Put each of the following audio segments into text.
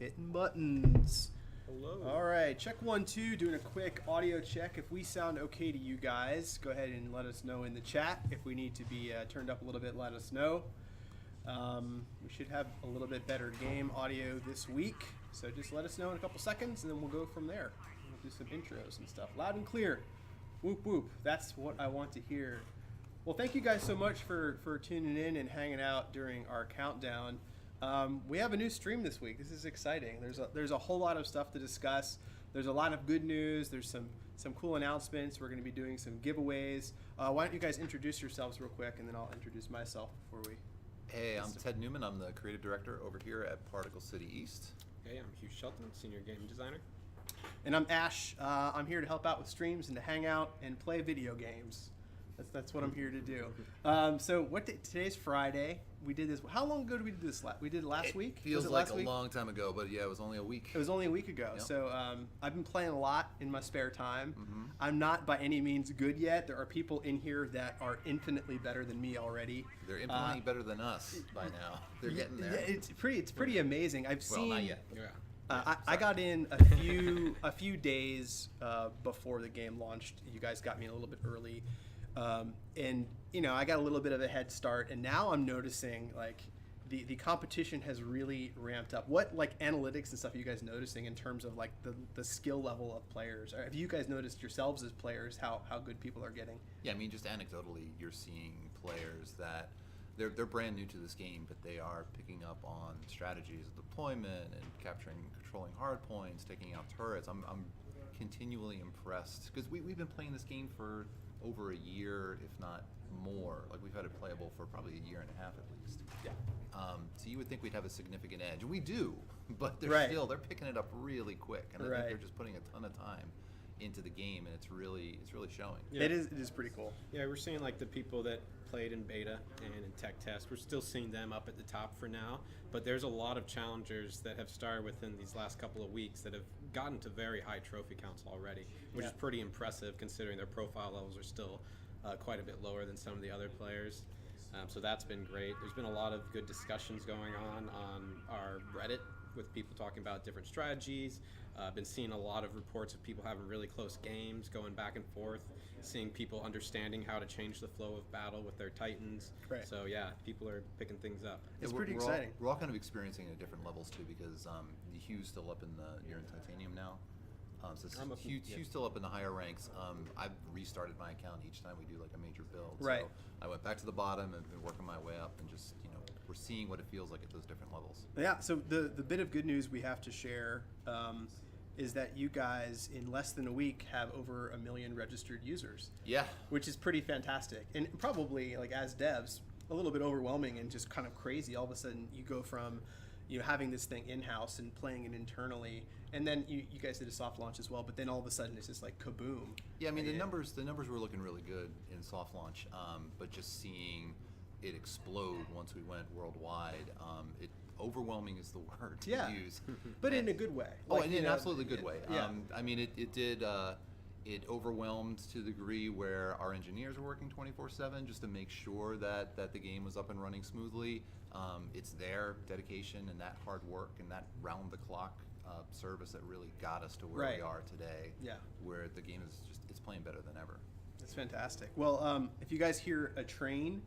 hitting buttons. Hello. All right, check 1, 2, doing a quick audio check. If we sound okay to you guys, go ahead and let us know in the chat. If we need to be turned up a little bit, let us know. We should have a little bit better game audio this week, so just let us know in a couple seconds, and then we'll go from there. We'll do some intros and stuff. Loud and clear. Whoop, whoop. That's what I want to hear. Well, thank you guys so much for tuning in and hanging out during our countdown. We have a new stream this week. This is exciting. There's a whole lot of stuff to discuss. There's a lot of good news. There's some cool announcements. We're going to be doing some giveaways. Why don't you guys introduce yourselves real quick, and then I'll introduce myself before we... Hey, I'm Ted Newman. I'm the creative director over here at Particle City East. Hey, I'm Hugh Shelton, senior game designer. And I'm Ash. I'm here to help out with streams and to hang out and play video games. That's what I'm here to do. So today's Friday. We did this. How long ago did we do this? We did it last week? Feels like a long time ago, but yeah, it was only a week. It was only a week ago. Yep. So I've been playing a lot in my spare time. Mm-hmm. I'm not by any means good yet. There are people in here that are infinitely better than me already. They're infinitely better than us by now. They're getting there. Yeah, it's pretty amazing. I've seen. Well, not yet. Yeah. I got in a few days before the game launched. You guys got me a little bit early. And I got a little bit of a head start, and now I'm noticing like the competition has really ramped up. What like analytics and stuff are you guys noticing in terms of like the skill level of players? Or have you guys noticed yourselves as players how good people are getting? Yeah, I mean, just anecdotally, you're seeing players that they're brand new to this game, but they are picking up on strategies of deployment and controlling hard points, taking out turrets. I'm continually impressed because we've been playing this game for over a year, if not more. Like, we've had it playable for probably a year and a half at least. Yeah. So you would think we'd have a significant edge. We do, but Right. they're picking it up really quick, and I Right. think they're just putting a ton of time into the game, and it's really showing. Yeah. It is pretty cool. Yeah, we're seeing like the people that played in beta and in tech test, we're still seeing them up at the top for now, but there's a lot of challengers that have started within these last couple of weeks that have gotten to very high trophy counts already, which is pretty impressive considering their profile levels are still quite a bit lower than some of the other players. So that's been great. There's been a lot of good discussions going on our Reddit with people talking about different strategies. Been seeing a lot of reports of people having really close games, going back and forth, seeing people understanding how to change the flow of battle with their Titans. Right. So yeah, people are picking things up. It's Yeah, pretty we're exciting. We're all kind of experiencing it at different levels too, because Hugh's still up in you're in Titanium now. So Hugh's still up in the higher ranks. I've restarted my account each time we do like a major build. Right. So I went back to the bottom and been working my way up, and just we're seeing what it feels like at those different levels. Yeah, so the bit of good news we have to share is that you guys, in less than a week, have over 1 million registered users. Yeah. Which is pretty fantastic. And probably, like, as devs, a little bit overwhelming and just kind of crazy. All of a sudden, you go from having this thing in-house and playing it internally, and then you guys did a soft launch as well, but then all of a sudden it's just like kaboom. Yeah, I mean, the numbers were looking really good in soft launch, but just seeing it explode once we went worldwide, overwhelming is the word to use. But in a good way. In an absolutely good way. Yeah. I mean, it did. It overwhelmed to the degree where our engineers were working 24/7 just to make sure that the game was up and running smoothly. It's their dedication and that hard work and that round-the-clock service that really got us to where we are today. Yeah. Where the game is it's playing better than ever. That's fantastic. Well, if you guys hear a train,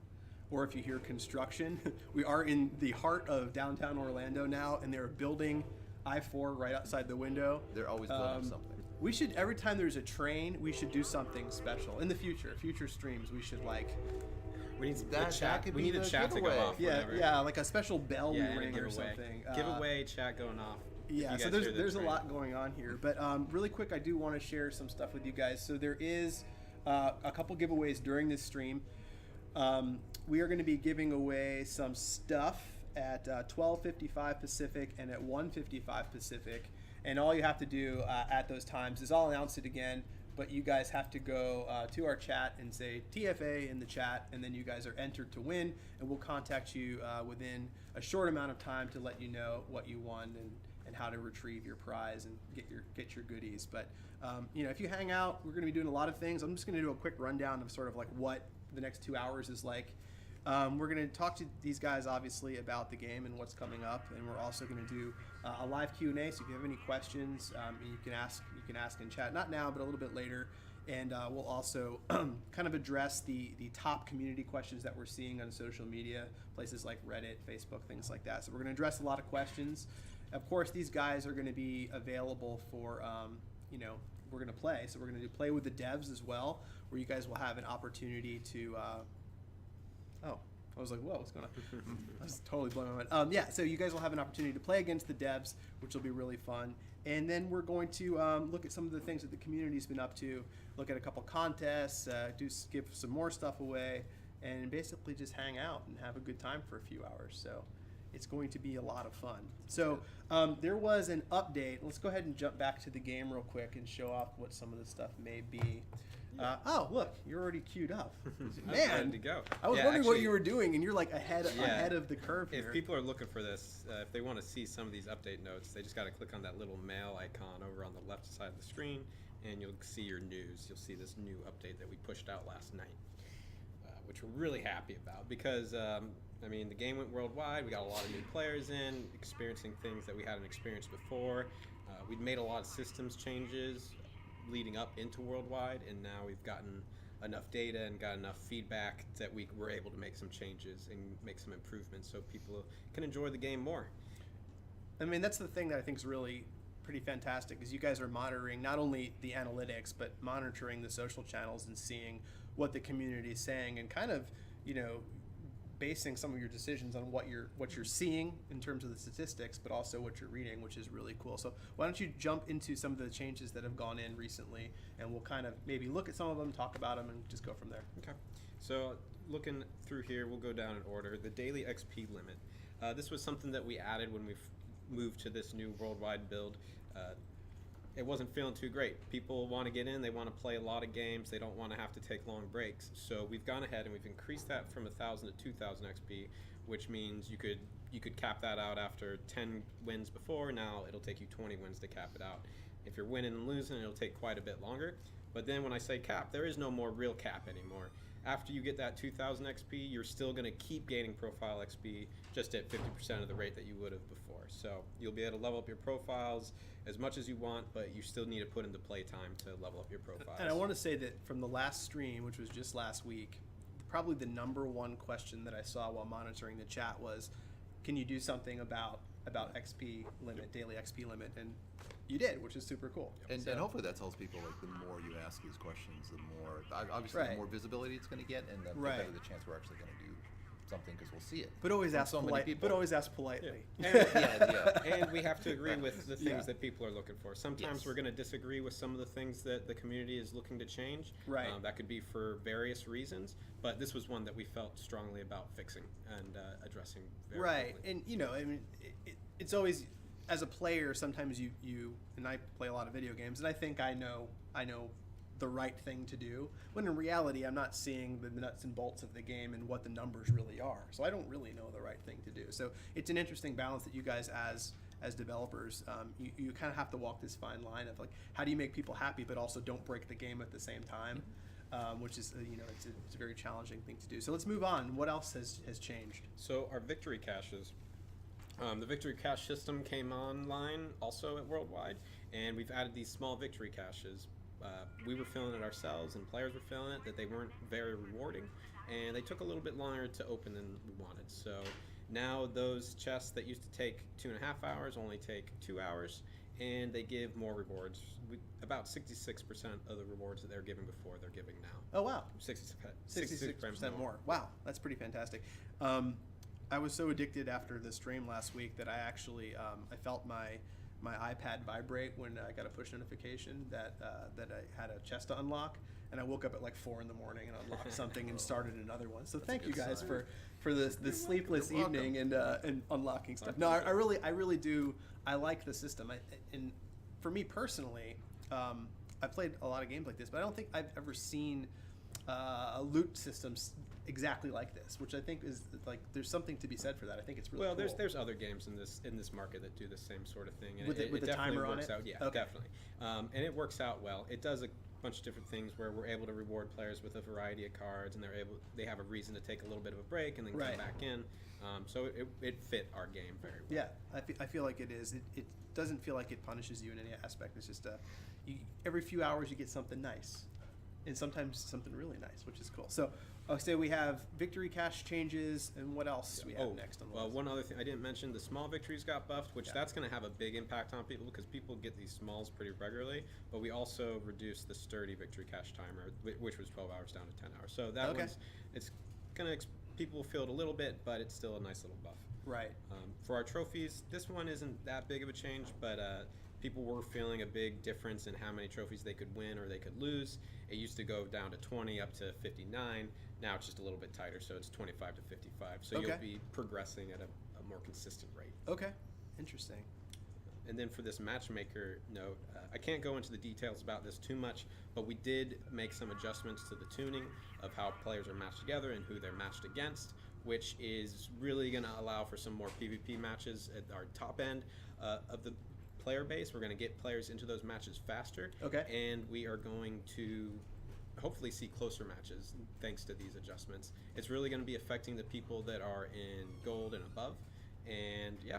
or if you hear construction, we are in the heart of downtown Orlando now, and they're building I-4 right outside the window. They're always building something. We should, every time there's a train, we should do something special. In the future streams, we should We need that chat. could We be need the the chat to go giveaway. off. Whenever. Yeah, like a special bell Yeah, ring or giveaway. something. Giveaway, chat going off. Yeah, so there's a lot going on here. But really quick, I do want to share some stuff with you guys. So there is a couple giveaways during this stream. We are going to be giving away some stuff at 12:55 Pacific and at 1:55 Pacific. And all you have to do at those times is I'll announce it again, but you guys have to go to our chat and say TFA in the chat, and then you guys are entered to win, and we'll contact you within a short amount of time to let you know what you won and how to retrieve your prize and get your goodies. But if you hang out, we're going to be doing a lot of things. I'm just going to do a quick rundown of sort of like what the next 2 hours is like. We're going to talk to these guys, obviously, about the game and what's coming up, and we're also going to do a live Q&A. So if you have any questions, you can ask in chat. Not now, but a little bit later. And we'll also kind of address the top community questions that we're seeing on social media, places like Reddit, Facebook, things like that. So we're going to address a lot of questions. Of course, these guys are going to be available for, we're going to play. So we're going to play with the devs as well, where you guys will have an opportunity to, I was like, whoa, what's going on? I was totally blowing my mind. So you guys will have an opportunity to play against the devs, which will be really fun. And then we're going to look at some of the things that the community's been up to, look at a couple contests, give some more stuff away, and basically just hang out and have a good time for a few hours. So it's going to be a lot of fun. So there was an update. Let's go ahead and jump back to the game real quick and show off what some of the stuff may be. Look, you're already queued up. Man, I'm ready to go. I was wondering what you were doing, and you're like ahead of the curve here. If people are looking for this, if they want to see some of these update notes, they just got to click on that little mail icon over on the left side of the screen, and you'll see your news. You'll see this new update that we pushed out last night, which we're really happy about because, the game went worldwide. We got a lot of new players in, experiencing things that we hadn't experienced before. We'd made a lot of systems changes leading up into worldwide, and now we've gotten enough data and got enough feedback that we were able to make some changes and make some improvements so people can enjoy the game more. That's the thing that I think is really pretty fantastic, is you guys are monitoring not only the analytics, but monitoring the social channels and seeing what the community is saying, and kind of, basing some of your decisions on what you're seeing in terms of the statistics, but also what you're reading, which is really cool. So why don't you jump into some of the changes that have gone in recently, and we'll kind of maybe look at some of them, talk about them, and just go from there. Okay. So looking through here, we'll go down in order. The daily XP limit. This was something that we added when we moved to this new worldwide build. It wasn't feeling too great. People want to get in, they want to play a lot of games, they don't want to have to take long breaks. So we've gone ahead and we've increased that from 1,000 to 2,000 XP, which means you could cap that out after 10 wins before. Now it'll take you 20 wins to cap it out. If you're winning and losing, it'll take quite a bit longer. But then when I say cap, there is no more real cap anymore. After you get that 2,000 XP, you're still going to keep gaining profile XP just at 50% of the rate that you would have before. So you'll be able to level up your profiles as much as you want, but you still need to put into play time to level up your profiles. And I want to say that from the last stream, which was just last week, probably the number one question that I saw while monitoring the chat was, can you do something about XP limit, daily XP limit? And you did, which is super cool. And hopefully that tells people, like, the more you ask these questions, the more, obviously, the more visibility it's going to get, and the better the chance we're actually going to do something, because we'll see it. But always ask politely. Yeah. And we have to agree with the things that people are looking for. Sometimes we're going to disagree with some of the things that the community is looking to change. Right. That could be for various reasons, but this was one that we felt strongly about fixing and addressing very quickly. And it's always, as a player, sometimes you and I play a lot of video games, and I think I know the right thing to do, when in reality I'm not seeing the nuts and bolts of the game and what the numbers really are, so I don't really know the right thing to do. So it's an interesting balance that you guys as developers, you kind of have to walk this fine line of, like, how do you make people happy but also don't break the game at the same time, which is it's a very challenging thing to do. So let's move on. What else has changed? So our victory caches. The victory cache system came online also at Worldwide, and we've added these small victory caches. We were feeling it ourselves, and players were feeling it, that they weren't very rewarding, and they took a little bit longer to open than we wanted. So now those chests that used to take 2.5 hours only take 2 hours, and they give more rewards. About 66% of the rewards that they were giving before, they're giving now. Oh, wow. 66% more. Wow, that's pretty fantastic. I was so addicted after the stream last week that I actually I felt my iPad vibrate when I got a push notification that I had a chest to unlock, and I woke up at like 4 in the morning and unlocked something and started another one. So thank you guys for this sleepless evening and unlocking stuff. No, I really do. I like the system. And for me personally, I've played a lot of games like this, but I don't think I've ever seen a loot system exactly like this, which I think is, like, there's something to be said for that. I think it's really cool. There's other games in this market that do the same sort of thing, and with it the definitely timer works on it? out. Yeah, okay. Definitely, and it works out well. It does bunch of different things where we're able to reward players with a variety of cards, and they have a reason to take a little bit of a break and then Right. come back in. So it fit our game very well. Yeah, I feel like it is. It doesn't feel like it punishes you in any aspect. It's just every few hours you get something nice, and sometimes something really nice, which is cool. So I'll say we have victory cache changes, and what else do we have next on the list? One other thing I didn't mention, the small victories got buffed, which Yeah. that's going to have a big impact on people because people get these smalls pretty regularly. But we also reduced the sturdy victory cache timer, which was 12 hours down to 10 hours. So that Okay. it's going to people will feel it a little bit, but it's still a nice little buff. Right. For our trophies, this one isn't that big of a change, but people were feeling a big difference in how many trophies they could win or they could lose. It used to go down to 20 up to 59. Now it's just a little bit tighter, so it's 25 to 55. So Okay. you'll be progressing at a more consistent rate. Okay. Interesting. And then for this matchmaker note, I can't go into the details about this too much, but we did make some adjustments to the tuning of how players are matched together and who they're matched against, which is really going to allow for some more PvP matches at our top end of the player base. We're going to get players into those matches faster. Okay. And we are going to hopefully see closer matches thanks to these adjustments. It's really going to be affecting the people that are in gold and above. And yeah,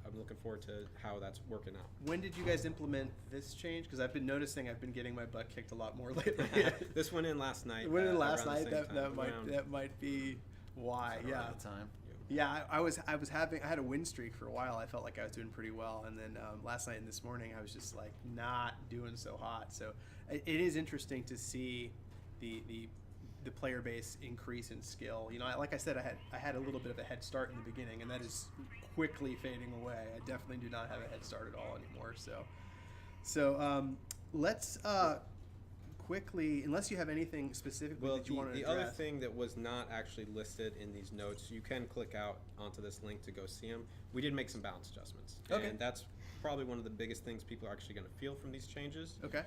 I'm looking forward to how that's working out. When did you guys implement this change? Because I've been noticing I've been getting my butt kicked a lot more lately. This went in last night. Went in last around the night. same That time, that might be why. Around Yeah. the time. Yeah, I had a win streak for a while. I felt like I was doing pretty well, and then last night and this morning I was just like not doing so hot. So it is interesting to see the player base increase in skill. You know, like I said, I had a little bit of a head start in the beginning, and that is quickly fading away. I definitely do not have a head start at all anymore. So let's quickly, unless you have anything specifically that you want to the address. other thing that was not actually listed in these notes, you can click out onto this link to go see them. We did make some balance adjustments. Okay. And that's probably one of the biggest things people are actually going to feel from these changes. Okay.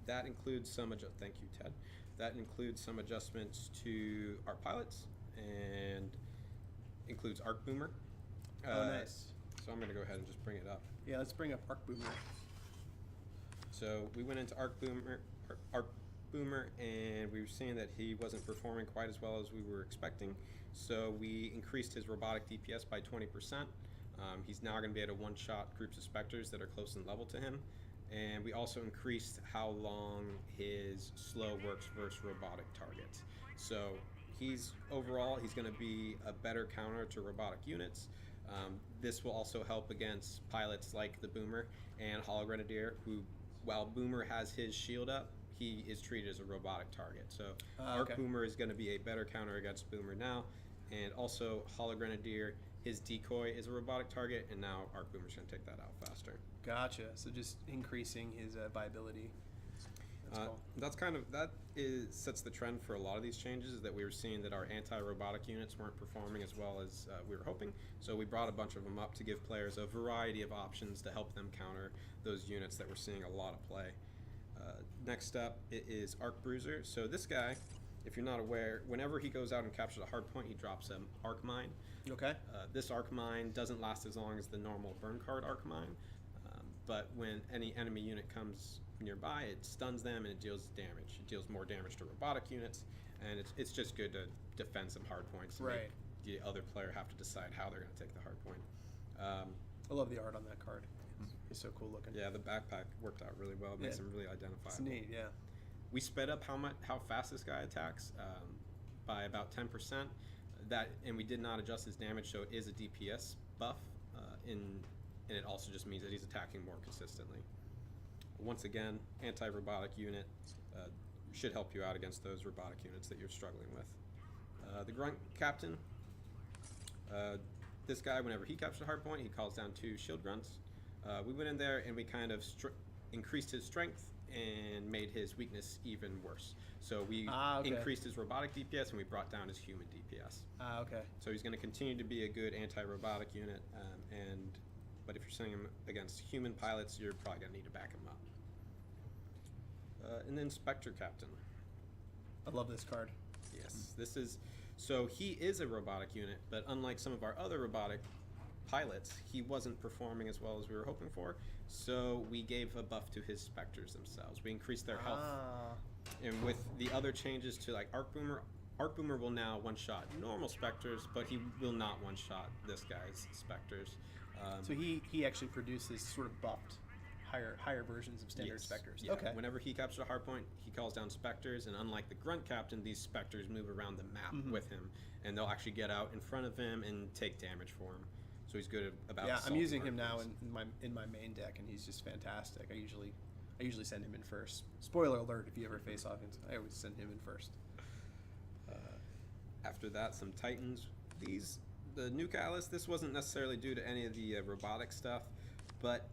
That includes thank you, Ted. That includes some adjustments to our pilots and includes Arc Boomer. Nice. So I'm going to go ahead and just bring it up. Yeah, let's bring up Arc Boomer. So we went into Arc Boomer, and we were seeing that he wasn't performing quite as well as we were expecting. So we increased his robotic DPS by 20%. He's now going to be able to one-shot groups of specters that are close in level to him. And we also increased how long his slow works versus robotic targets. So he's going to be a better counter to robotic units. This will also help against pilots like the Boomer and Hollow Grenadier, who, while Boomer has his shield up, he is treated as a robotic target. So Arc Boomer is going to be a better counter against Boomer now. And also Hollow Grenadier, his decoy is a robotic target, and now Arc Boomer's going to take that out faster. Gotcha. So just increasing his viability. That's cool. Sets the trend for a lot of these changes, is that we were seeing that our anti-robotic units weren't performing as well as we were hoping. So we brought a bunch of them up to give players a variety of options to help them counter those units that we're seeing a lot of play. Next up, it is Arc Bruiser. So this guy, if you're not aware, whenever he goes out and captures a hard point, he drops an Arc Mine. Okay. This Arc Mine doesn't last as long as the normal burn card Arc Mine, but when any enemy unit comes nearby, it stuns them and it deals damage. It deals more damage to robotic units, and it's just good to defend some hard points. Right. Make the other player have to decide how they're going to take the hard point. I love the art on that card. It's so cool looking. Yeah, the backpack worked out really well. It makes him really identifiable. It's neat, yeah. We sped up how fast this guy attacks by about 10%. And we did not adjust his damage, so it is a DPS buff, and it also just means that he's attacking more consistently. Once again, anti-robotic unit should help you out against those robotic units that you're struggling with. The Grunt Captain, this guy, whenever he captures a hard point, he calls down 2 shield grunts. We went in there and we kind of increased his strength and made his weakness even worse. So we increased his robotic DPS and we brought down his human DPS. Okay. So he's going to continue to be a good anti-robotic unit, but if you're sending him against human pilots, you're probably going to need to back him up. And then Spectre Captain. I love this card. Yes, so he is a robotic unit, but unlike some of our other robotic pilots, he wasn't performing as well as we were hoping for. So we gave a buff to his specters themselves. We increased their health. And with the other changes to like Arc Boomer will now one-shot normal specters, but he will not one-shot this guy's specters. So he actually produces sort of buffed higher versions of standard specters. Yeah. Okay. Whenever he captures a hard point, he calls down specters, and unlike the Grunt Captain, these specters move around the map with him, and they'll actually get out in front of him and take damage for him. So he's good about. Yeah, I'm assaulting using hard him now points. in my main deck, and he's just fantastic. I usually send him in first. Spoiler alert: if you ever face off, I always send him in first. After that, some Titans. The new Callus, this wasn't necessarily due to any of the robotic stuff, but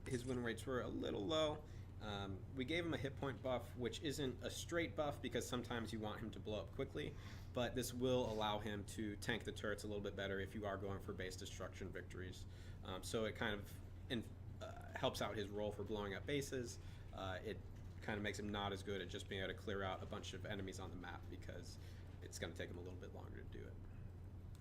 his win rates were a little low. We gave him a hit point buff, which isn't a straight buff because sometimes you want him to blow up quickly, but this will allow him to tank the turrets a little bit better if you are going for base destruction victories. So it kind of helps out his role for blowing up bases. It kind of makes him not as good at just being able to clear out a bunch of enemies on the map because it's going to take him a little bit longer to do it.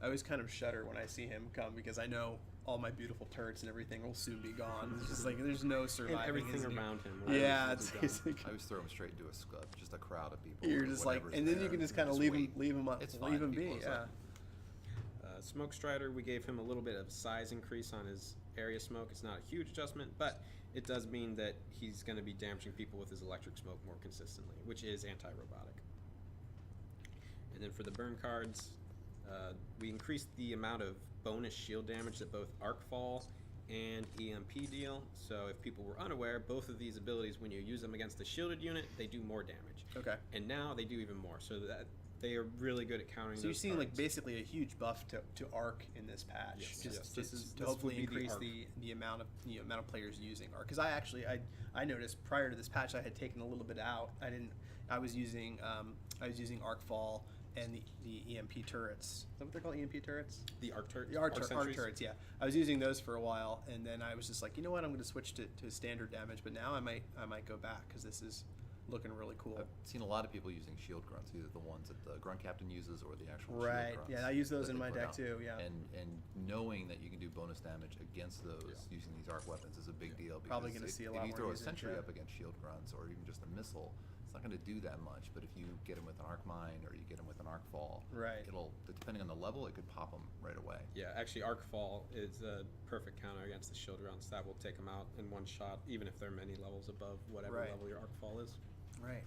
I always kind of shudder when I see him come because I know all my beautiful turrets and everything will soon be gone. It's just like there's no surviving. And everything isn't it? around him. Yeah, is it's gone. I always throw him straight into just a crowd of people. you're or just like, whatever's and then there, you can just and kind of wait. leave him up, It's leave fine. him People be. is Yeah. like, Smoke Strider, we gave him a little bit of size increase on his area smoke. It's not a huge adjustment, but it does mean that he's going to be damaging people with his electric smoke more consistently, which is anti-robotic. And then for the burn cards, we increased the amount of bonus shield damage that both Arcfall and EMP deal. So if people were unaware, both of these abilities, when you use them against a shielded unit, they do more damage. Okay. And now they do even more, so that they are really good at countering. So you're those seeing like cards. basically a huge buff to Arc in this patch. Yes, Just yes. to, This to would hopefully be the increase Arc. the amount of players using Arc. Because I noticed prior to this patch I had taken a little bit out. I was using Arcfall and the EMP turrets. Is that what they're called? EMP turrets? The Arc turrets. The Arc sentries. turrets, yeah. I was using those for a while, and then I was just like, you know what, I'm going to switch to standard damage. But now I might go back because this is looking really cool. I've seen a lot of people using shield grunts, either the ones that the grunt captain uses or the actual Right. shield grunts. Yeah, I use those that in they my put deck out. too. Yeah. And knowing that you can do bonus damage against those using these arc weapons is a big deal. Because Probably gonna see a lot if you more throw a usage, sentry yeah. up against shield grunts or even just a missile, it's not going to do that much. But if you get them with an arc mine or you get them with an arc fall, Right. it'll, depending on the level, it could pop them right away. Yeah, actually, Arcfall is a perfect counter against the shield runs. That will take them out in one shot, even if they're many levels above whatever Right. level your Arcfall is. Right.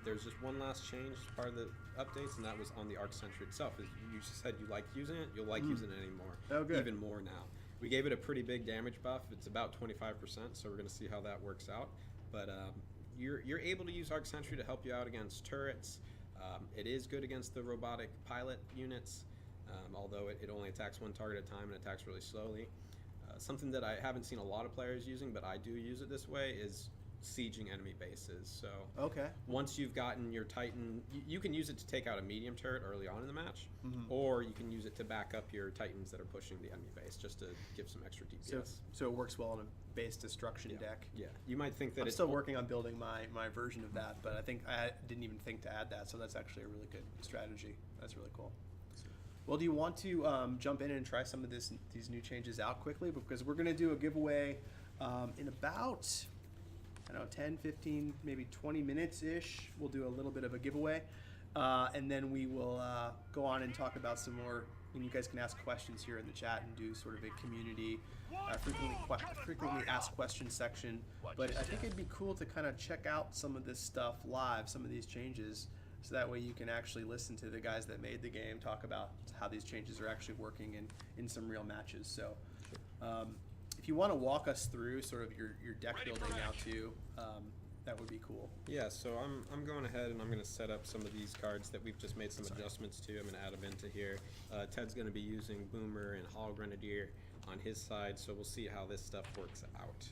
There's just one last change as part of the updates, and that was on the Arc Sentry itself. As you said you like using it, you'll like using it anymore. Oh, good. Even more now. We gave it a pretty big damage buff. It's about 25%, so we're going to see how that works out. But you're able to use Arc Sentry to help you out against turrets. It is good against the robotic pilot units, although it only attacks one target at a time and attacks really slowly. Something that I haven't seen a lot of players using, but I do use it this way, is sieging enemy bases. So Okay. once you've gotten your Titan, you can use it to take out a medium turret early on in the match, Mm-hmm. or you can use it to back up your Titans that are pushing the enemy base, just to give some extra DPS. So it works well in a base destruction deck. Yeah, you might think that I'm it's still working on building my version of that, but I think I didn't even think to add that, so that's actually a really good strategy. That's really cool. Well, do you want to jump in and try some of these new changes out quickly? Because we're going to do a giveaway in about, I don't know, 10, 15, maybe 20 minutes-ish. We'll do a little bit of a giveaway, and then we will go on and talk about some more. And you guys can ask questions here in the chat and do sort of a community frequently asked questions section. But I think it'd be cool to kind of check out some of this stuff live, some of these changes, so that way you can actually listen to the guys that made the game talk about how these changes are actually working in some real matches. So if you want to walk us through sort of your deck building now too, that would be cool. Yeah, so I'm going ahead and I'm going to set up some of these cards that we've just made some adjustments to. I'm going to add them into here. Ted's going to be using Boomer and Hall Grenadier on his side, so we'll see how this stuff works out.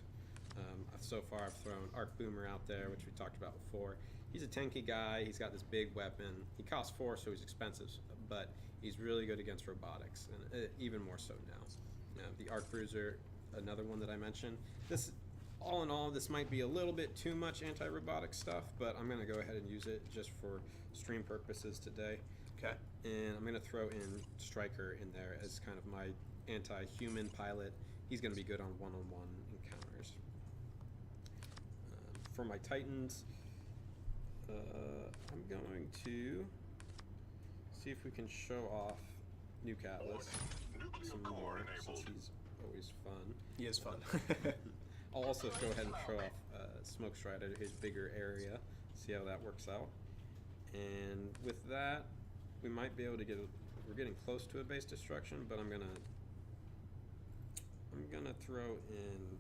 So far I've thrown Arc Boomer out there, which we talked about before. He's a tanky guy, he's got this big weapon. He costs 4, so he's expensive, but he's really good against robotics, and even more so now. The Arc Bruiser, another one that I mentioned. This, all in all, this might be a little bit too much anti-robotic stuff, but I'm going to go ahead and use it just for stream purposes today. Okay. And I'm going to throw in Striker in there as kind of my anti-human pilot. He's going to be good on one-on-one encounters. For my Titans, I'm going to see if we can show off Nuke Atlas some more, since he's always fun. He is fun. I'll also go ahead and show off Smoke Strider, his bigger area, see how that works out. And with that, we might be able to we're getting close to a base destruction, but I'm gonna throw in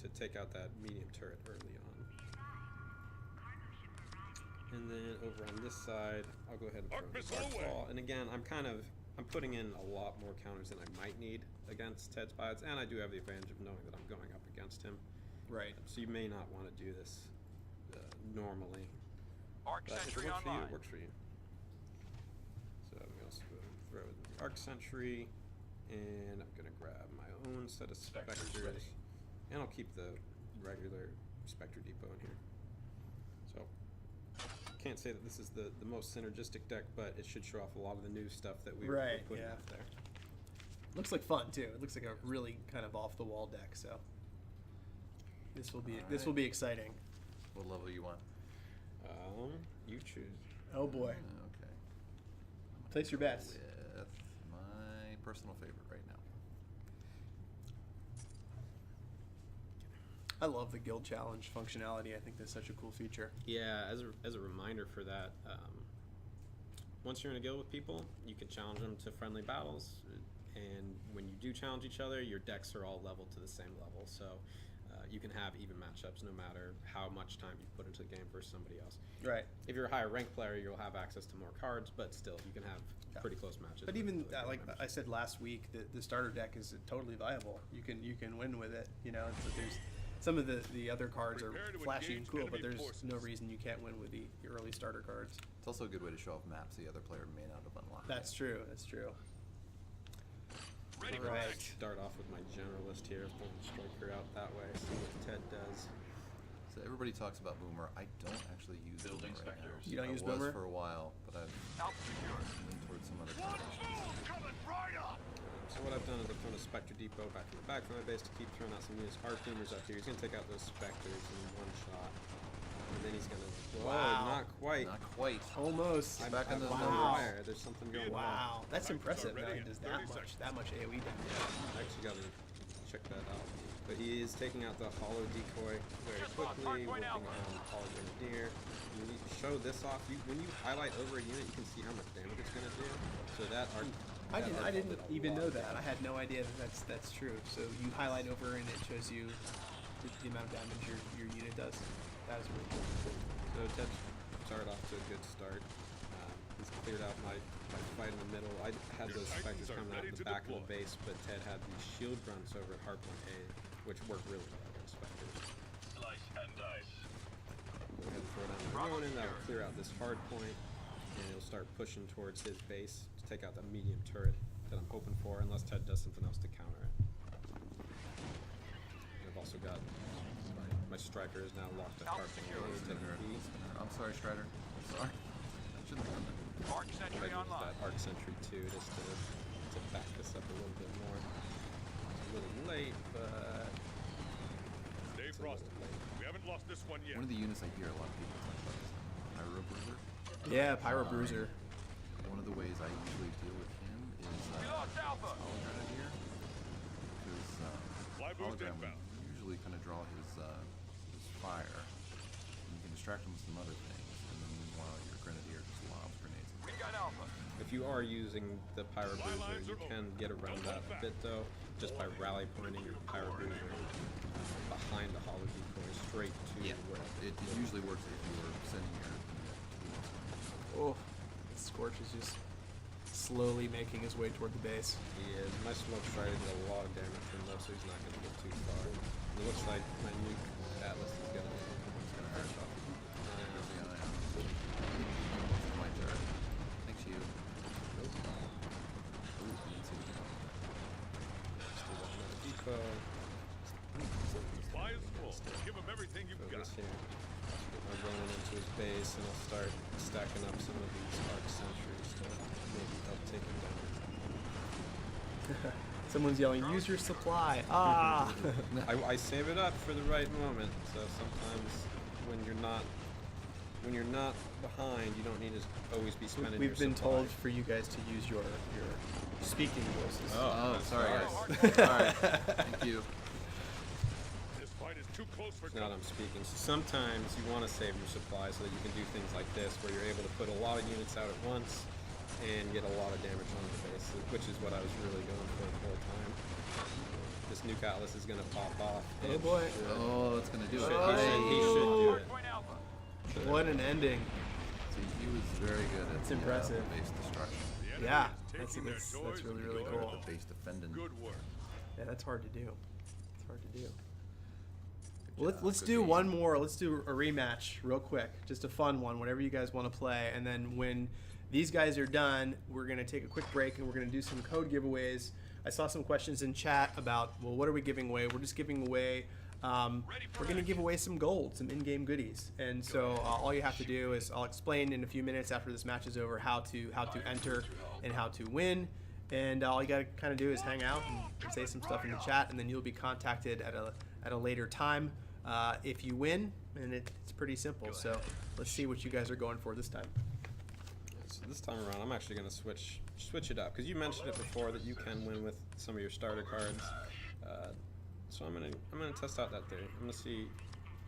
to take out that medium turret early on. And then over on this side, I'll go ahead and throw in Titanfall. And again, I'm putting in a lot more counters than I might need against Ted's pilots, and I do have the advantage of knowing that I'm going up against him. Right. So you may not want to do this normally. Arc But if Sentry it works for you, online. it works for you. So I'm going to throw in the Arc Sentry, and I'm going to grab my own set of Spectres, and I'll keep the regular Spectre Depot in here. So can't say that this is the most synergistic deck, but it should show off a lot of the new stuff that we were putting out there. Looks like fun too. It looks like a really kind of off the wall deck. So this will be exciting. What level you want? You choose. Oh boy. Okay. Place your bets. With my personal favorite right now. I love the guild challenge functionality. I think that's such a cool feature. Yeah, as a reminder for that, once you're in a guild with people, you can challenge them to friendly battles, and when you do challenge each other, your decks are all leveled to the same level, so you can have even matchups no matter how much time you put into the game versus somebody else. Right. If you're a higher ranked player, you'll have access to more cards, but still, you can have pretty close matches. But with even other guild like members. I said last week, the starter deck is totally viable. You can win with it. You know, so there's some of the other cards are Prepare to flashy and engage cool, but enemy there's forces. no reason you can't win with the early starter cards. It's also a good way to show off maps the other player may not have unlocked. That's true. That's true. Ready All for right. action. Start off with my generalist here, pulling the striker out that way, see what Ted does. So everybody talks about Boomer. I don't actually use Building Boomer right now. specters. You don't I use was Boomer? for a while, but I've Alpha secure. leaned towards some other cards. Coming right up. So what I've done is I've thrown a Spectre Depot back in the back of my base to keep throwing out some units. Harpooners up here. He's going to take out those Spectres in one shot. And then he's going to... Whoa, Wow. not quite. Not quite. Almost. I'm back in those on numbers. wire. There's something going on. Wow, that's impressive. That ready he in does 30 that much AOE damage. I actually got to check that out. But he is taking out the Hollow Decoy very Just lost quickly, hardpoint working Alpha. on Hollow Grenadier. When you show this off, when you highlight over a unit, you can see how much damage it's going to do. So that arc... I that arc didn't did a even lot know of that. I damage. had no idea that's true. So you highlight over and it shows you the amount of damage your unit does. That is really cool. So Ted started off to a good start. He's cleared out my fight in the middle. I had those Spectres coming out the back of the base, but Ted had these shield grunts over at Hardpoint A, which worked really well against Spectres. Slice and dice. Go ahead and throw down the Ronin. That'll clear out this hard point, and he'll start pushing towards his base to take out that medium turret that I'm hoping for, unless Ted does something else to counter it. And I've also got my striker is now locked at Hardpoint A. He's taking B. I'm sorry, Strider. I'm sorry. I shouldn't have done that. Arc Sentry Use online. that Arc Sentry too, just to back this up a little bit more. It's a little late, but Stay it's a little frosty. late. We haven't lost this one yet. One of the units I hear a lot of people talk about is Pyro Bruiser. Yeah, Pyro Bruiser. One of the ways I usually deal with him is We lost Alpha. Hologram here. Because Fly boost Hologram will inbound. usually kind of draw his fire. And you can distract him with some other things. And then meanwhile, your Grenadier just lobs grenades. We got Alpha. if you are using the Pyro Bruiser, you can get around that a bit though, just by rally pointing your Pyro Bruiser behind the Hollow Decoy straight to where It usually works if you were sending your unit Oh, Scorch is just slowly making his way toward the base. Yeah, my Smoke Strider did a lot of damage to him though, so he's not going to get too far. It looks like my Nuke Atlas is going to hurt off. My turn. Thanks, you. Ooh, I didn't see what Still got another depot. Supply is full. Give him everything you've So got. this here. Get my Ronin into his base, and I'll start stacking up some of these Arc Sentries to maybe help take him down. Someone's yelling, "Use your supply!" Ah. I save it up for the right moment. So sometimes when you're not behind, you don't need to always be spending. We've your been supply. told for you guys to use your speaking voices. Oh, sorry guys. All right, thank you. This fight is too close for Now that I'm speaking, so sometimes you want to save your supply so that you can do things like this, where you're able to put a lot of units out at once and get a lot of damage on the base, which is what I was really going for the whole time. This nuke atlas is going to pop off. Oh and boy. Oh, it's gonna do it. He should do it. Point Alpha. What an ending! See, he was very good at That's impressive. base destruction. The enemy Yeah, is that's taking their that's toys really and really going cool. home. The base defending. Good work. Yeah, that's hard to do. It's hard to do. Good Well, job, let's good do game. one more. Let's do a rematch real quick. Just a fun one, whatever you guys want to play. And then when these guys are done, we're going to take a quick break and we're going to do some code giveaways. I saw some questions in chat about, well, what are we giving away? We're just giving away, we're going to give away some gold, some in-game goodies. And so all you have to do is, I'll explain in a few minutes after this match is over how to enter and how to win. And all you got to kind of do is hang out and say some stuff in the chat, and then you'll be contacted at a later time if you win. And it's pretty simple. So let's see what you guys are going for this time. So this time around, I'm actually going to switch it up, because you mentioned it before that you can win with some of your starter cards. So I'm gonna test out that theory. I'm gonna see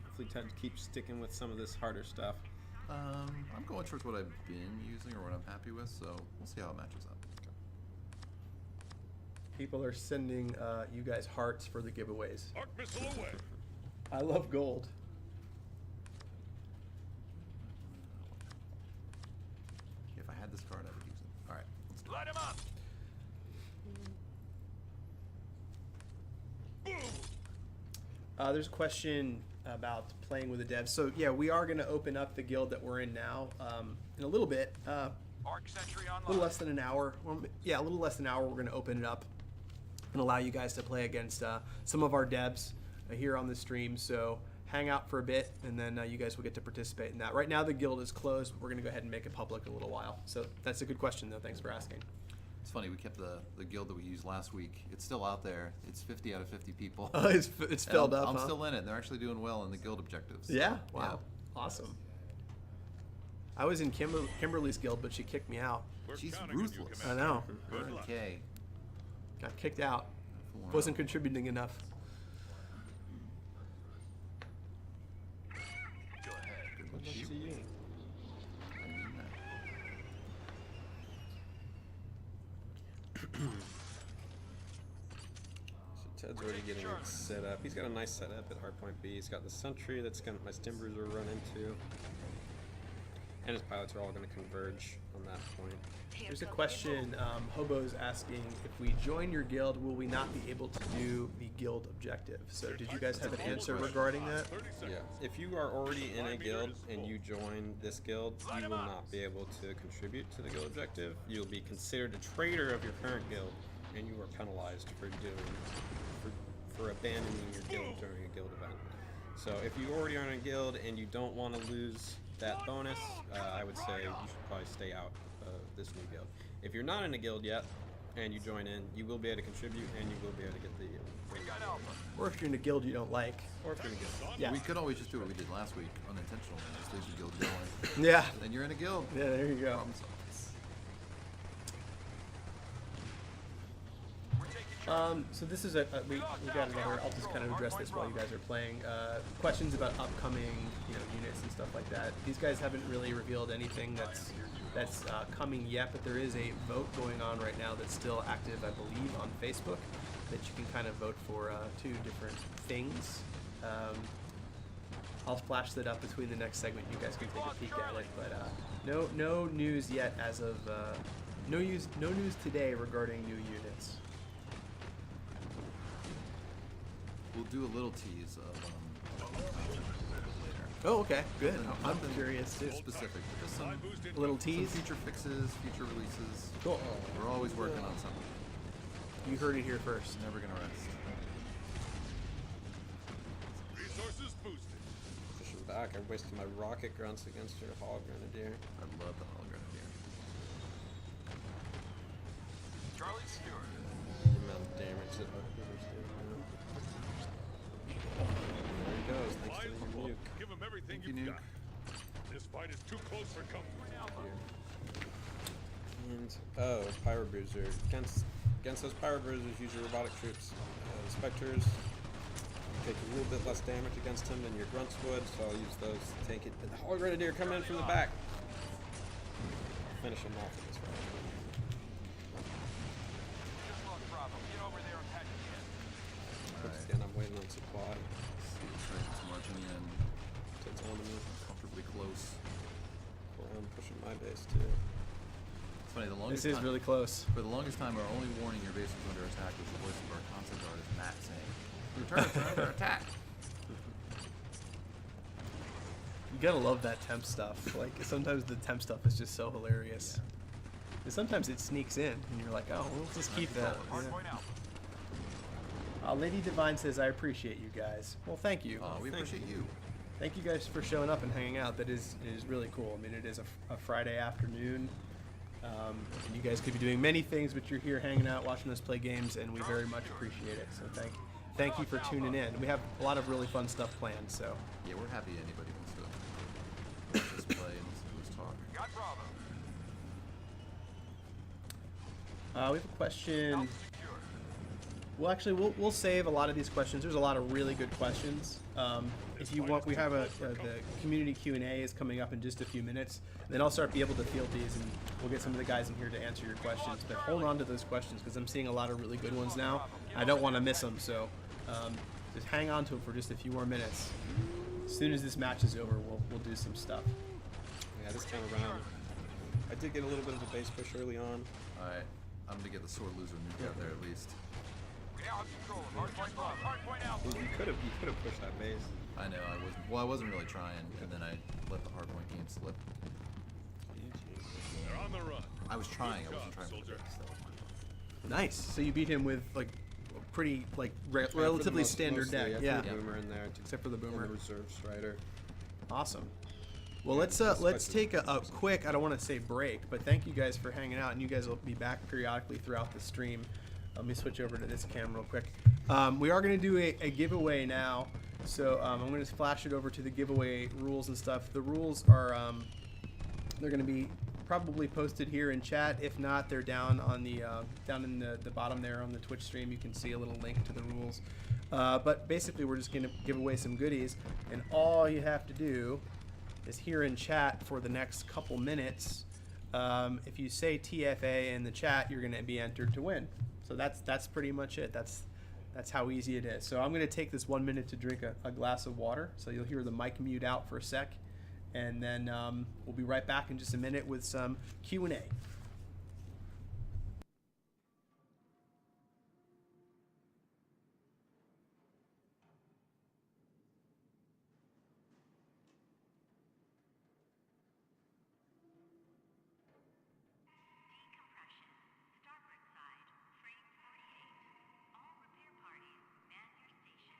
hopefully Ted keeps sticking with some of this harder stuff. I'm going towards what I've been using or what I'm happy with, so we'll see how it matches up. People are sending you guys hearts for the giveaways. Arc missile away. I love gold. If I had this card, I would use it. All right, let's do it. Light him up. There's a question about playing with the devs. So yeah, we are going to open up the guild that we're in now in a little bit. Arc sentry A online. little less than an hour. Well, yeah, a little less than an hour. We're going to open it up and allow you guys to play against some of our devs here on the stream. So hang out for a bit, and then you guys will get to participate in that. Right now, the guild is closed. But we're going to go ahead and make it public in a little while. So that's a good question, though. Thanks for asking. It's funny, we kept the guild that we used last week. It's still out there. It's 50 out of 50 people. It's And filled up. I'm huh? still in it. They're actually doing well in the guild objectives. so, Yeah. Wow. Awesome. I was in Kimberly's guild, but she kicked me out. We're She's counting on you, ruthless. I know. Good Her luck. and Kay. Got kicked out. Wow. Wasn't contributing enough. Go ahead. Good luck Let's to you. see you. I mean that. So Ted's already getting it set up. He's got a nice setup at hardpoint B. He's got the sentry that's going to my Stimbers are run into. And his pilots are all going to converge on that point. There's a question, Hobo's asking, if we join your guild, will we not be able to do the guild objective? So did you guys have an answer regarding that? 30 seconds. Yeah, if you are already in a guild and you join this guild, you will not be able to contribute to the guild objective. You'll be considered a traitor of your current guild, and you are penalized for for abandoning your guild during a guild event. So if you already are in a guild and you don't want to lose that bonus, I would say you should probably stay out of this new guild. If you're not in a guild yet and you join in, you will be able to contribute and you will be able to get the. We got Alpha. Or if you're in a guild you don't like. Or if you're in a guild. Yeah. We could always just do what we did last week, unintentionally, just leave the guild going. Yeah. Then you're in a guild. Yeah, there you go. Problem solved. So this is we got another. I'll just kind of address this while you guys are playing. Questions about upcoming, units and stuff like that. These guys haven't really revealed anything that's coming yet, but there is a vote going on right now that's still active, I believe, on Facebook, that you can kind of vote for two different things. I'll flash that up between the next segment. You guys can take a peek at it, but no news yet as of no news today regarding new units. We'll do a little tease of later. Oh, okay, good. I'm Nothing curious too. specific, but just some A little some tease. future fixes, future releases. Cool. We're always working on something. You heard it here first. Never gonna rest. Resources boosted. Pushing back, I wasted my rocket grunts against your hog grenadier. I love the Hall Grenadier. Charlie secured. damage that others do. There he goes. Thanks to your nuke. Give him everything Thank you, you've Nuke. got. This fight is too close for comfort. And Pyro Bruiser. Against those Pyro Bruisers, use your robotic troops. The Spectres take a little bit less damage against him than your Grunts would, so I'll use those to take it. And the Hog Grenadier coming in from the back. Finish him off with this right. Just lost Bravo. Get over there and patch it in. Once again, I'm waiting on supply. It's marching in To autonomy. comfortably close. Well, I'm pushing my base too. It's funny, the longest This is time, really close. for the longest time, our only warning your base was under attack was the voice of our console guard is Matt saying, "Your turrets are under attack." You gotta love that temp stuff. Like sometimes the temp stuff is just so hilarious. And sometimes it sneaks in, and you're like, oh, we'll just keep that. Hardpoint Alpha. Lady Divine says, I appreciate you guys. Well, thank you. We appreciate you. Thank you guys for showing up and hanging out. That is really cool. I mean, it is a Friday afternoon. And you guys could be doing many things, but you're here hanging out, watching us play games, and we very much appreciate it. So thank you for tuning in. We have a lot of really fun stuff planned. So Yeah, we're happy anybody wants to watch us play and listen to us talk. Got Bravo. we have a question. Alpha secure. Well, actually, we'll save a lot of these questions. There's a lot of really good questions. If you want, we have the community Q&A is coming up in just a few minutes. Then I'll start be able to field these, and we'll get some of the guys in here to answer your questions. But hold on to those questions because I'm seeing a lot of really good ones now. I don't want to miss them, so just hang on to them for just a few more minutes. As soon as this match is over, we'll do some stuff. Yeah, this time around, I did get a little bit of a base push early on. Alright, I'm gonna get the sword loser nuke out there at least. We now have control of Hardpoint Bravo. Hardpoint Alpha. You could have pushed that base. I know, I wasn't really trying, and then I let the hardpoint game slip. They're on the run. I was trying, I Good wasn't job, trying for the soldier. base, though. Nice. So you beat him with like a pretty like relatively standard deck. Yeah, Yeah. the boomer in there, Except for the and boomer. the reserve strider. Awesome. Well, let's take a quick, I don't want to say break, but thank you guys for hanging out, and you guys will be back periodically throughout the stream. Let me switch over to this camera real quick. We are going to do a giveaway now, so I'm going to flash it over to the giveaway rules and stuff. The rules are they're going to be probably posted here in chat. If not, they're down on the down in the bottom there on the Twitch stream. You can see a little link to the rules. But basically, we're just going to give away some goodies, and all you have to do is here in chat for the next couple minutes. If you say TFA in the chat, you're going to be entered to win. So that's pretty much it. That's how easy it is. So I'm going to take this 1 minute to drink a glass of water. So you'll hear the mic mute out for a sec, and then we'll be right back in just a minute with some Q&A. Decompression. Starboard side. Frame 48. All repair parties, man your station.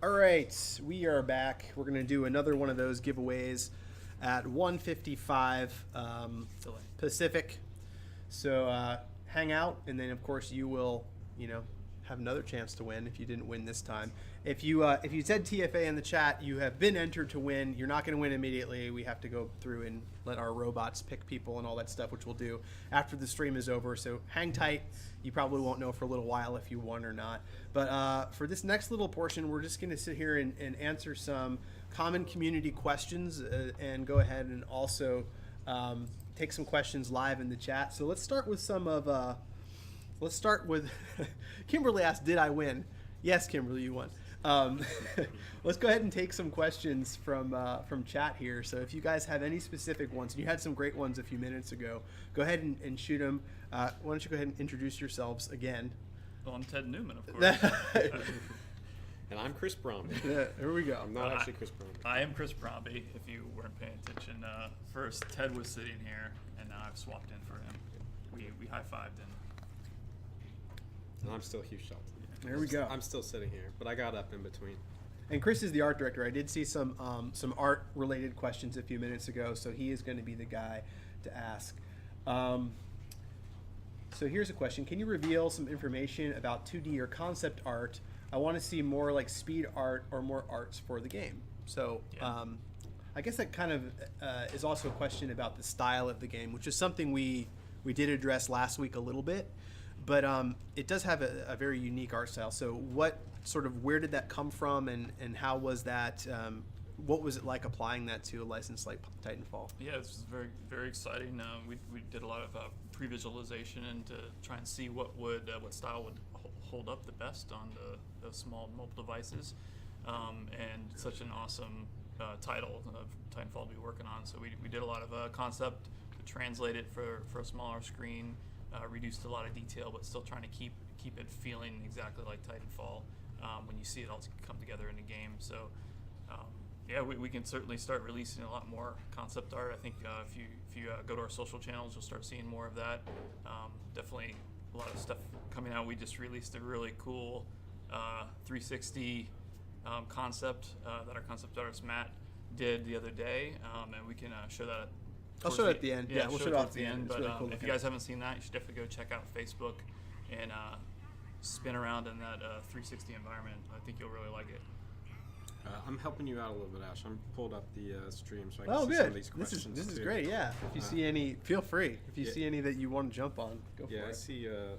All right, we are back. We're gonna do another one of those giveaways at 1:55 Pacific. So hang out, and then of course you will, have another chance to win if you didn't win this time. If you said TFA in the chat, you have been entered to win. You're not going to win immediately. We have to go through and let our robots pick people and all that stuff, which we'll do after the stream is over. So hang tight. You probably won't know for a little while if you won or not. But for this next little portion, we're just going to sit here and answer some common community questions and go ahead and also take some questions live in the chat. So let's start with let's start with Kimberly asked, did I win? Yes, Kimberly, you won. Let's go ahead and take some questions from chat here. So if you guys have any specific ones, and you had some great ones a few minutes ago, go ahead and shoot them. Why don't you go ahead and introduce yourselves again? Well, I'm Ted Newman, of course. And I'm Chris Bromby. Yeah, here we go. I'm not actually Chris Bromby. I am Chris Bromby, if you weren't paying attention. First, Ted was sitting here, and now I've swapped in for him. We high-fived and And I'm still Hugh Shelton. There we go. I'm still sitting here, but I got up in between. And Chris is the art director. I did see some art-related questions a few minutes ago, so he is going to be the guy to ask. So here's a question. Can you reveal some information about 2D or concept art? I want to see more like speed art or more arts for the game. So I guess that kind of is also a question about the style of the game, which is something we did address last week a little bit. But it does have a very unique art style. So where did that come from, and how was that, what was it like applying that to a license like Titanfall? yeah, it's very, very exciting. We did a lot of pre-visualization and to try and see what style would hold up the best on the small mobile devices, and such an awesome title of Titanfall to be working on. So we did a lot of concept to translate it for a smaller screen. Reduced a lot of detail, but still trying to keep it feeling exactly like Titanfall when you see it all come together in the game. So we can certainly start releasing a lot more concept art. I think if you go to our social channels, you'll start seeing more of that. Definitely a lot of stuff coming out. We just released a really cool 360 concept that our concept artist Matt did the other day, and we can show that. I'll show it at the end. Yeah, we'll show it at the end. But really cool if you guys haven't seen that, you should definitely go check out Facebook and spin around in that 360 environment. I think you'll really like it. I'm helping you out a little bit, Ash. I'm pulled up the stream so I can see good. some of these questions. This is too. great. Yeah. If you see any, feel free. If you see any that you want to jump on, go for it. Yeah, I see. The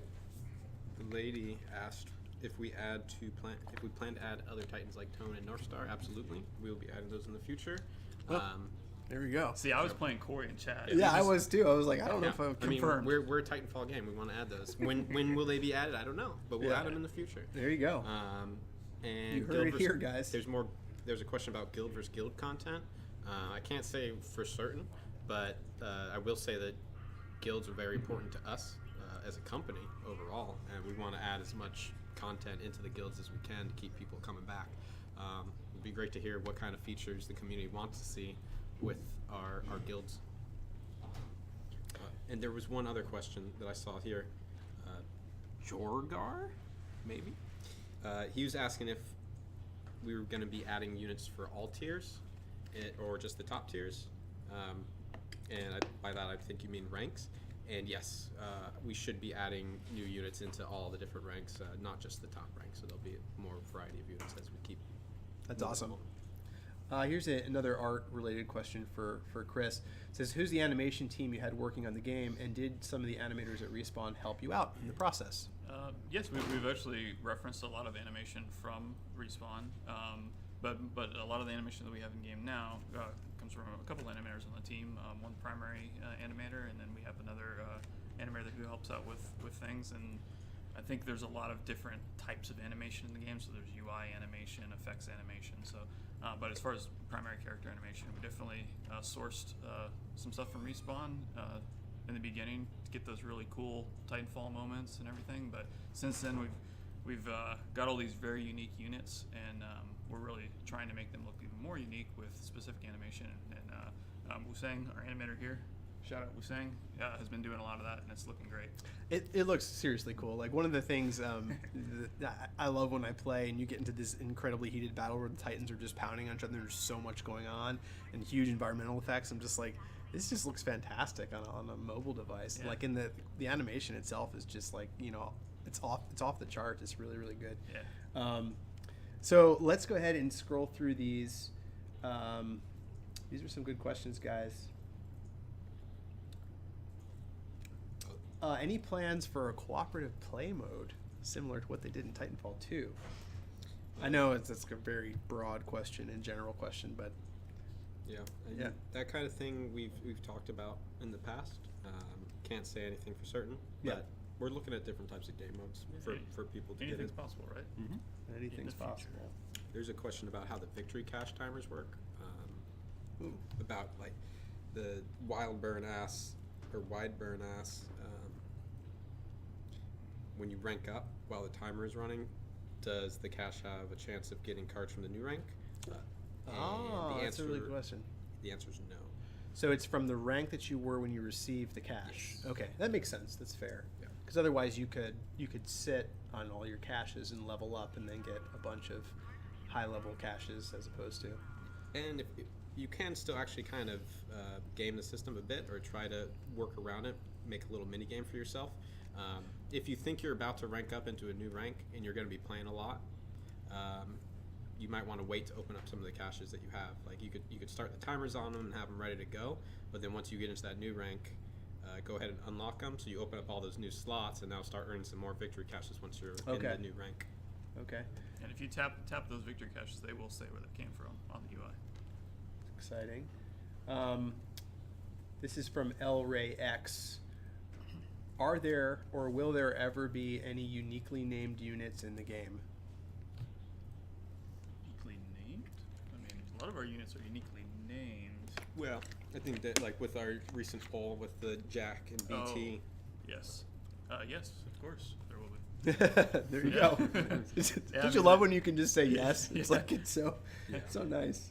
lady asked if we plan to add other Titans like Tone and Northstar. Absolutely, we will be adding those in the future. There we go. See, I was playing Corey in chat. Yeah, I was too. I was like, I don't know if I'm I mean, confirmed. we're a Titanfall game. We want to add those. When will they be added? I don't know, but we'll add them in the future. There you go. And You heard it here, guys. There's a question about guild versus guild content. I can't say for certain, but I will say that guilds are very important to us as a company overall, and we want to add as much content into the guilds as we can to keep people coming back. It'd be great to hear what kind of features the community wants to see with our guilds. And there was one other question that I saw here. Jorgar, maybe? He was asking if we were going to be adding units for all tiers, or just the top tiers. And by that I think you mean ranks. And yes, we should be adding new units into all the different ranks, not just the top ranks. So there'll be more variety of units as we keep. That's awesome. Here's another art-related question for Chris. It says, who's the animation team you had working on the game, and did some of the animators at Respawn help you out in the process? Yes, we've actually referenced a lot of animation from Respawn, but a lot of the animation that we have in game now comes from a couple animators on the team. One primary animator, and then we have another animator who helps out with things. And I think there's a lot of different types of animation in the game. So there's UI animation, effects animation. So, but as far as primary character animation, we definitely sourced some stuff from Respawn in the beginning to get those really cool Titanfall moments and everything. But since then, we've got all these very unique units, and we're really trying to make them look even more unique with specific animation. And Wusang, our animator here, shout out Wusang, has been doing a lot of that, and it's looking great. It looks seriously cool. Like one of the things that I love when I play and you get into this incredibly heated battle where the Titans are just pounding on each other and there's so much going on and huge environmental effects. I'm just like, this just looks fantastic on a mobile device. Yeah. Like in the animation itself is just like, it's off the chart. It's really, really good. Yeah. So let's go ahead and scroll through these. These are some good questions, guys. Any plans for a cooperative play mode similar to what they did in Titanfall 2? I know it's a very broad question and general question, but Yeah, Yeah. that kind of thing we've talked about in the past. Can't say anything for certain, Yeah. but we're looking at different types of game modes for people to get in. Anything's possible, right? anything's In the future. possible. There's a question about how the victory cache timers work. About like the wild burn ass or wide burn ass. When you rank up while the timer is running, does the cache have a chance of getting cards from the new rank? And That's a really good question. The answer is no. So it's from the rank that you were when you received the cache. Yes. Okay, that makes sense. That's fair. Yeah. Because otherwise, you could sit on all your caches and level up, and then get a bunch of high level caches as opposed to. And if you can still actually kind of game the system a bit or try to work around it, make a little mini game for yourself. If you think you're about to rank up into a new rank and you're going to be playing a lot, you might want to wait to open up some of the caches that you have. Like you could start the timers on them and have them ready to go, but then once you get into that new rank, go ahead and unlock them. So you open up all those new slots and now start earning some more victory caches once you're in the new rank. Okay. And if you tap those victory caches, they will say where they came from on the UI. Exciting. This is from L Ray X. Are there or will there ever be any uniquely named units in the game? Uniquely named? I mean, a lot of our units are uniquely named. Well, I think that like with our recent poll with the Jack and BT. Yes. Yes, of course, there will be. There you Yeah. go. Yeah, Don't you love when you can just say yes? It's Yeah. like it's so nice.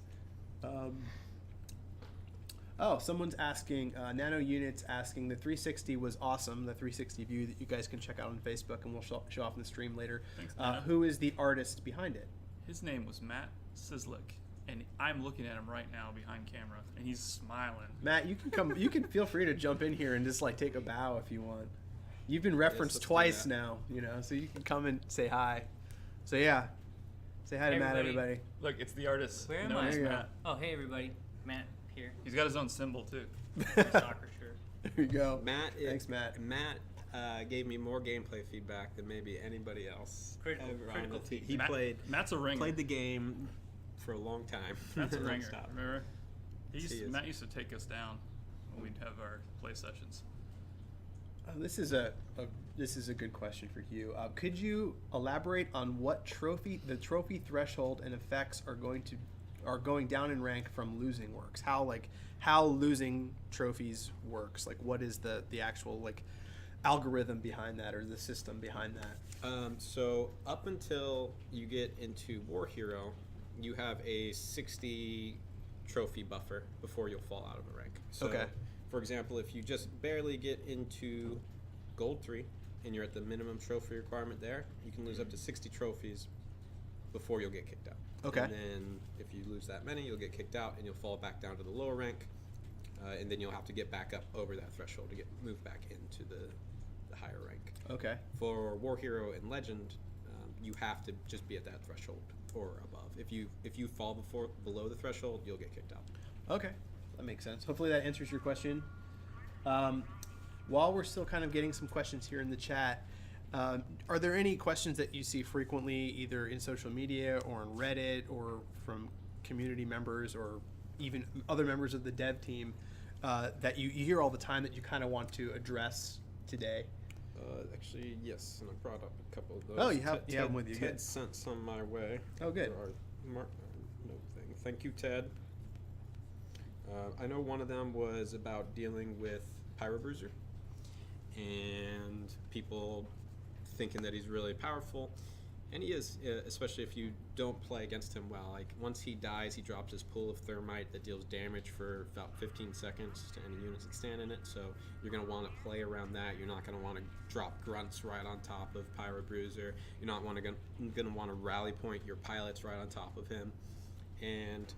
Someone's asking, Nano Units asking, the 360 was awesome, the 360 view that you guys can check out on Facebook, and we'll show off in the stream later. Thanks, Nano. Who is the artist behind it? His name was Matt Sislick, and I'm looking at him right now behind camera, and he's smiling. Matt, you can come. You can feel free to jump in here and just like take a bow if you want. You've been referenced let's do twice that. now, so you can come and say hi. So yeah, say hi to Hey, Matt, everybody. everybody. Look, it's the artist. Where am known I? as There you go. Matt. Oh, hey everybody, Matt here. He's got his own symbol too. My soccer shirt. There you go. Thanks, Matt. Matt gave me more gameplay feedback than maybe anybody else Critical on the team. He Matt- played Matt's a ringer. played the game for a long time. Matt's a ringer. Nonstop. Remember? He is. Matt used to take us down when we'd have our play sessions. This is a good question for you. Could you elaborate on what the trophy threshold and effects are going down in rank from losing works? How losing trophies works? Like what is the actual like algorithm behind that or the system behind that? So up until you get into War Hero, you have a 60 trophy buffer before you'll fall out of a rank. So, Okay. for example, if you just barely get into Gold 3 and you're at the minimum trophy requirement there, you can lose up to 60 trophies before you'll get kicked out. Okay. And then if you lose that many, you'll get kicked out and you'll fall back down to the lower rank. And then you'll have to get back up over that threshold to get moved back into the higher rank. Okay. For War Hero and Legend, you have to just be at that threshold or above. If you fall below the threshold, you'll get kicked out. Okay, that makes sense. Hopefully that answers your question. While we're still kind of getting some questions here in the chat, are there any questions that you see frequently, either in social media or on Reddit or from community members or even other members of the dev team that you hear all the time that you kind of want to address today? Actually, yes, and I brought up a couple of those. Oh, you have them with you. Ted Good. sent some my way. Oh, good. For our note thing. Thank you, Ted. I know one of them was about dealing with Pyro Bruiser and people thinking that he's really powerful. And he is, especially if you don't play against him well. Like, once he dies, he drops his pool of thermite that deals damage for about 15 seconds to any units that stand in it. So you're going to want to play around that. You're not going to want to drop grunts right on top of Pyro Bruiser. You're not going to want to rally point your pilots right on top of him. And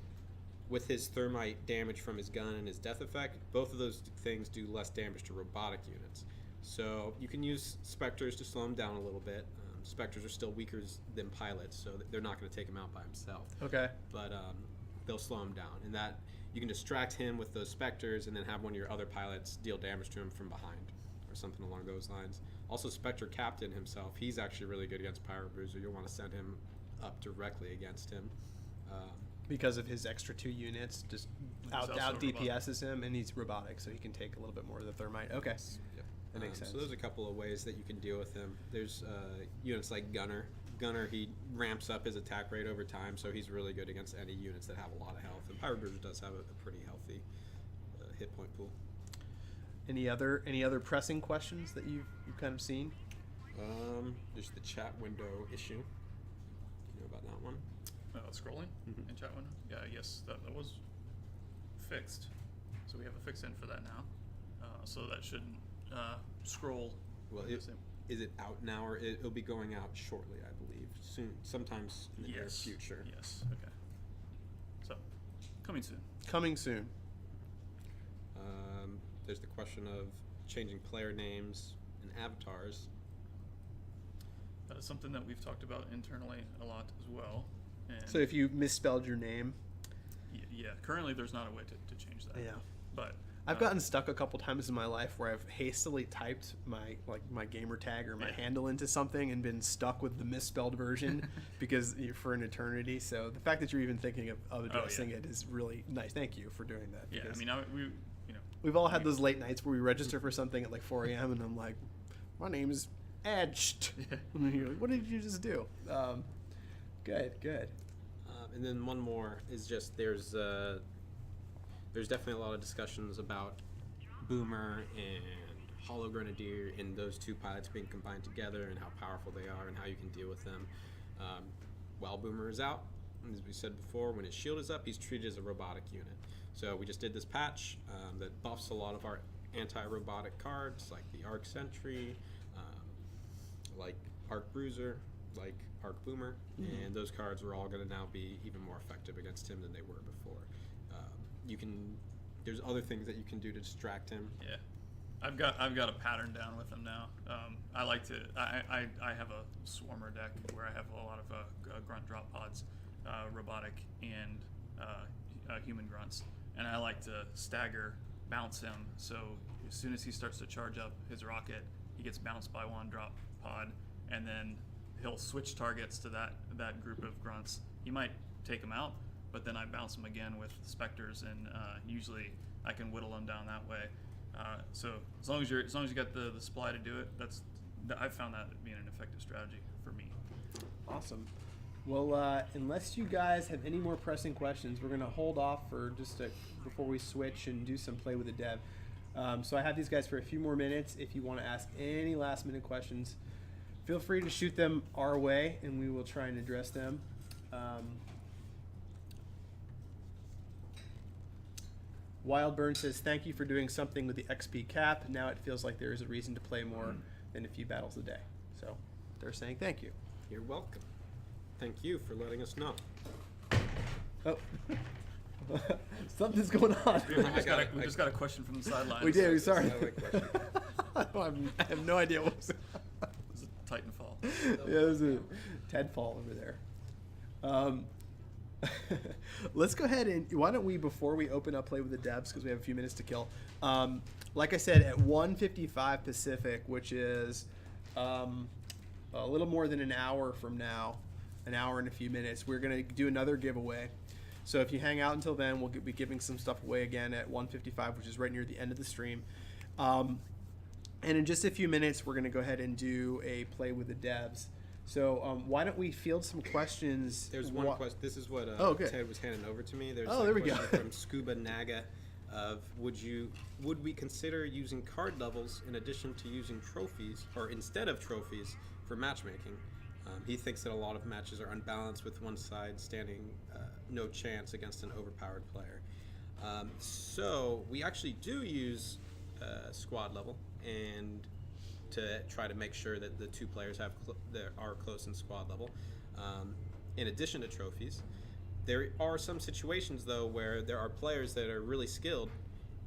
with his thermite damage from his gun and his death effect, both of those things do less damage to robotic units. So you can use Spectres to slow him down a little bit. Spectres are still weaker than pilots, so they're not going to take him out by himself. Okay. But they'll slow him down, and that you can distract him with those Spectres, and then have one of your other pilots deal damage to him from behind, or something along those lines. Also, Spectre Captain himself, he's actually really good against Pyro Bruiser. You'll want to send him up directly against him. Because of his extra 2 units, just out DPSs him, and he's robotic, so he can take a little bit more of the thermite. Okay. Yep. That makes sense. So there's a couple of ways that you can deal with him. There's units like Gunner. Gunner, he ramps up his attack rate over time, so he's really good against any units that have a lot of health. And Pyro Bruiser does have a pretty healthy hit point pool. Any other pressing questions that you've kind of seen? There's the chat window issue. Do you know about that one? Scrolling in chat window. Yeah, yes, that was fixed. So we have a fix in for that now. So that shouldn't scroll. Well, is it out now, or it'll be going out shortly? I believe soon, sometimes in the near future. Yes. Okay. So coming soon. Coming soon. There's the question of changing player names and avatars. That is something that we've talked about internally a lot as well. And So if you misspelled your name, yeah, currently there's not a way to change that. yeah. But I've gotten stuck a couple times in my life where I've hastily typed my gamer tag or my handle into something and been stuck with the misspelled version because for an eternity. So the fact that you're even thinking of addressing it is really nice. Thank you for doing that. Yeah, I mean, we've all had those late nights where we register for something at like 4 a.m. and I'm like, my name is Edged. And you're like, what did you just do? Good. And then one more is just there's definitely a lot of discussions about Boomer and Hollow Grenadier and those 2 pilots being combined together and how powerful they are and how you can deal with them. While Boomer is out, as we said before, when his shield is up, he's treated as a robotic unit. So we just did this patch that buffs a lot of our anti-robotic cards, like the Arc Sentry, like Arc Bruiser, like Arc Boomer, and those cards are all going to now be even more effective against him than they were before. There's other things that you can do to distract him. Yeah, I've got a pattern down with him now. I have a Swarmer deck where I have a lot of grunt drop pods, robotic and human grunts, and I like to stagger bounce him. So as soon as he starts to charge up his rocket, he gets bounced by 1 drop pod, and then he'll switch targets to that group of grunts. He might take him out, but then I bounce him again with Spectres, and usually I can whittle him down that way. So as long as you got the supply to do it, I've found that being an effective strategy for me. Awesome. Well, unless you guys have any more pressing questions, we're going to hold off for before we switch and do some play with the dev. So I have these guys for a few more minutes. If you want to ask any last minute questions, feel free to shoot them our way, and we will try and address them. Wildburn says, thank you for doing something with the XP cap. Now it feels like there is a reason to play more than a few battles a day. So they're saying thank you. You're welcome. Thank you for letting us know. Oh. Something's going on. We just got a question from the sidelines. We do, sorry. I I have no idea what was It was a Titanfall. yeah, there's a Tedfall over there. Let's go ahead and why don't we, before we open up play with the devs, because we have a few minutes to kill, like I said, at 1:55 Pacific, which is a little more than an hour from now, an hour and a few minutes, we're going to do another giveaway. So if you hang out until then, we'll be giving some stuff away again at 1:55, which is right near the end of the stream. And in just a few minutes, we're going to go ahead and do a play with the devs. So why don't we field some questions? There's one question. This is what Ted was handing over to me. There's there we go. From Scuba Naga of would we consider using card levels in addition to using trophies, or instead of trophies, for matchmaking? He thinks that a lot of matches are unbalanced with one side standing no chance against an overpowered player. So we actually do use squad level and to try to make sure that the two players that are close in squad level. In addition to trophies, there are some situations though where there are players that are really skilled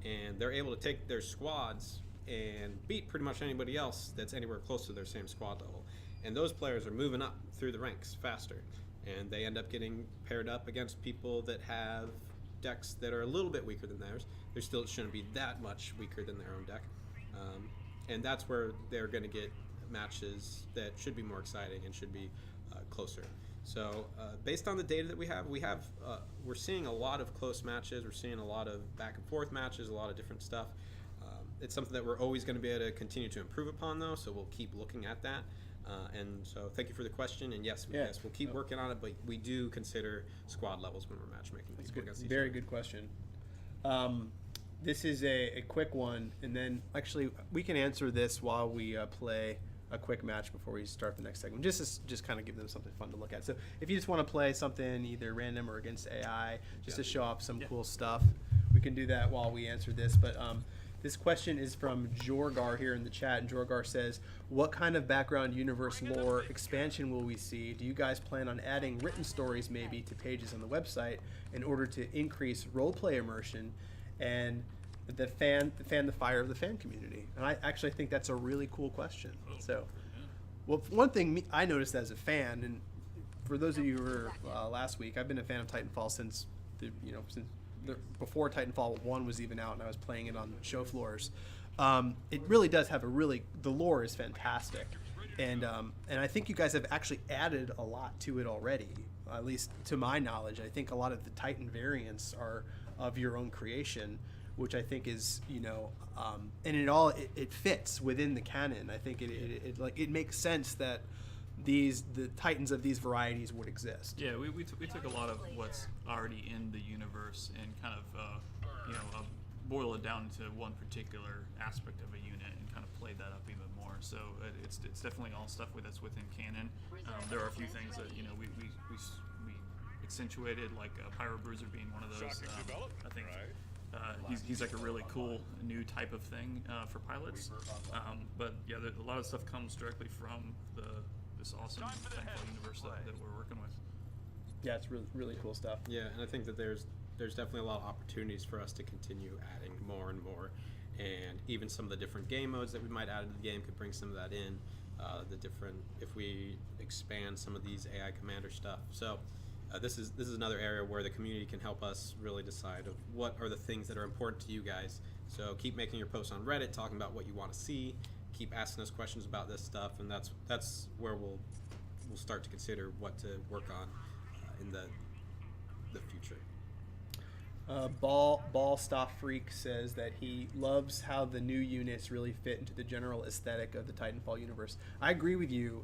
and they're able to take their squads and beat pretty much anybody else that's anywhere close to their same squad level. And those players are moving up through the ranks faster, and they end up getting paired up against people that have decks that are a little bit weaker than theirs. They still shouldn't be that much weaker than their own deck. And that's where they're going to get matches that should be more exciting and should be closer. So based on the data that we're seeing a lot of close matches. We're seeing a lot of back and forth matches, a lot of different stuff. It's something that we're always going to be able to continue to improve upon, though. So we'll keep looking at that. And so thank you for the question. And yes, we'll keep working on it. But we do consider squad levels when we're matchmaking people against each other. Very good question. This is a quick one, and then actually we can answer this while we play a quick match before we start the next segment. Just kind of give them something fun to look at. So if you just want to play something either random or against AI, just to show off some cool stuff, we can do that while we answer this. But this question is from Jorgar here in the chat, and Jorgar says, what kind of background universe lore expansion will we see? Do you guys plan on adding written stories maybe to pages on the website in order to increase roleplay immersion and the fire of the fan community? And I actually think that's a really cool question. So, well, one thing I noticed as a fan, and for those of you who were last week, I've been a fan of Titanfall since before Titanfall 1 was even out, and I was playing it on show floors. It really does have the lore is fantastic, and I think you guys have actually added a lot to it already, at least to my knowledge. I think a lot of the Titan variants are of your own creation, which I think is, and it fits within the canon. I think it makes sense that the Titans of these varieties would exist. Yeah, we took a lot of what's already in the universe and kind of boil it down to one particular aspect of a unit and kind of played that up even more. So it's definitely all stuff that's within canon. There are a few things that we accentuated, like Pyro Bruiser being one of those. I think he's like a really cool new type of thing for pilots. But yeah, a lot of stuff comes directly from this awesome Titanfall universe that we're working with. Yeah, it's really, really cool stuff. Yeah, and I think that there's definitely a lot of opportunities for us to continue adding more and more, and even some of the different game modes that we might add to the game could bring some of that in. If we expand some of these AI commander stuff. So this is another area where the community can help us really decide of what are the things that are important to you guys. So keep making your posts on Reddit, talking about what you want to see. Keep asking us questions about this stuff, and that's where we'll start to consider what to work on in the future. Ball Stop Freak says that he loves how the new units really fit into the general aesthetic of the Titanfall universe. I agree with you,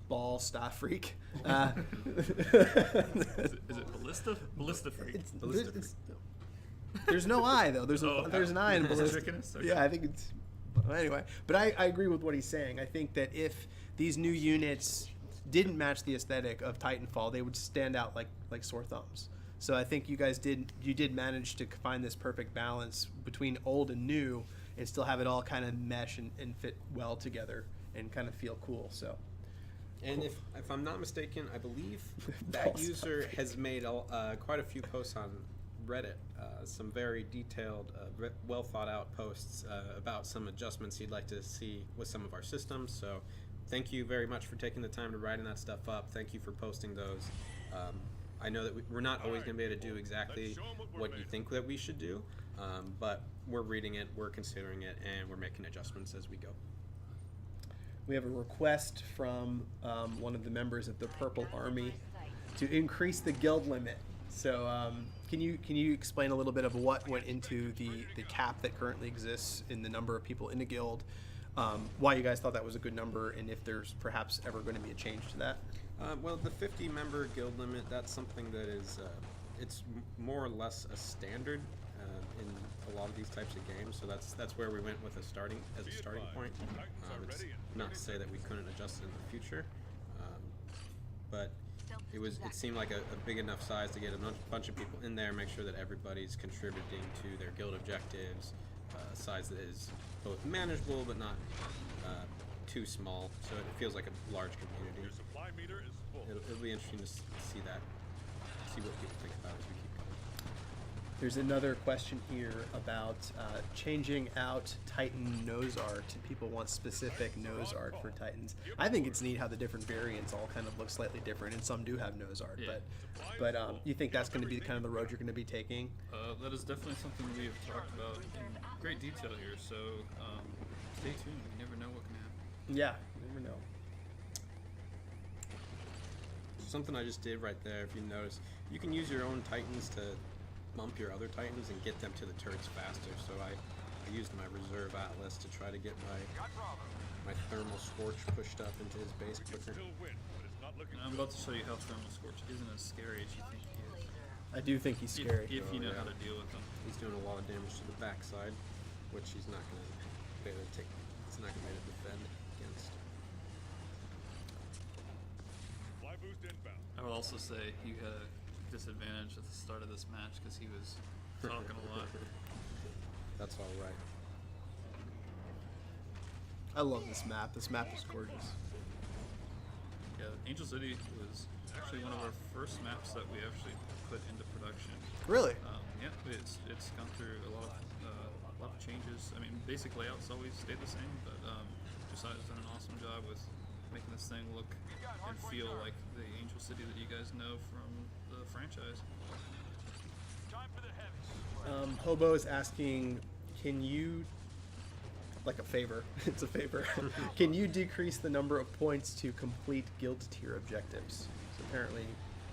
Ball Stop Freak. Is it Ballista? Ballista Freak. There's no I though. There's an I in Ballista. Okay. Yeah, I think it's. Anyway, but I agree with what he's saying. I think that if these new units didn't match the aesthetic of Titanfall, they would stand out like sore thumbs. So I think you did manage to find this perfect balance between old and new, and still have it all kind of mesh and fit well together and kind of feel cool. So. And cool. if I'm not mistaken, I believe that user has made quite a few posts on Reddit, some very detailed, well thought out posts about some adjustments he'd like to see with some of our systems. So thank you very much for taking the time to writing that stuff up. Thank you for posting those. I know that we're not always going to be able to do exactly what you think that we should do, but we're reading it, we're considering it, and we're making adjustments as we go. We have a request from one of the members of the Purple Army to increase the guild limit. So can you explain a little bit of what went into the cap that currently exists in the number of people in the guild, why you guys thought that was a good number, and if there's perhaps ever going to be a change to that? Well, the 50-member guild limit, that's something that is, it's more or less a standard in a lot of these types of games. So that's where we went with a starting point. It's not to say that we couldn't adjust it in the future, but it seemed like a big enough size to get a bunch of people in there, make sure that everybody's contributing to their guild objectives, a size that is both manageable but not too small, so it feels like a large community. Your supply meter is full. It'll be interesting to see what people think about it as we keep going. There's another question here about changing out Titan nose art. People want specific nose art for Titans. I think it's neat how the different variants all kind of look slightly different, and some do have nose art. Yeah. But you think that's going to be kind of the road you're going to be taking? That is definitely something we have talked about in great detail here. So stay tuned. You never know what can happen. Yeah, you never know. Something I just did right there, if you notice, you can use your own Titans to bump your other Titans and get them to the turrets faster. So I used my reserve Atlas to try to get my thermal scorch pushed up into his base quicker. Still win, but it's not looking I'm about to show you how Thermal Scorch isn't as scary as you think he is. I do think he's scary. If you know how to deal with him. He's doing a lot of damage to the backside, which he's not going to be able to take. It's not going to be able to defend against. Fly boost inbound. I will also say you had a disadvantage at the start of this match because he was talking a lot. That's all right. I love this map. This map is gorgeous. Yeah, Angel City was actually one of our first maps that we actually put into production. Really? Yeah, it's gone through a lot of changes. I mean, basic layouts always stayed the same, but Josiah's done an awesome job with making this thing look and feel like the Angel City that you guys know from the franchise. Time for the heavies. Hobo is asking, can you, like a favor, it's a favor, can you decrease the number of points to complete guild tier objectives? So apparently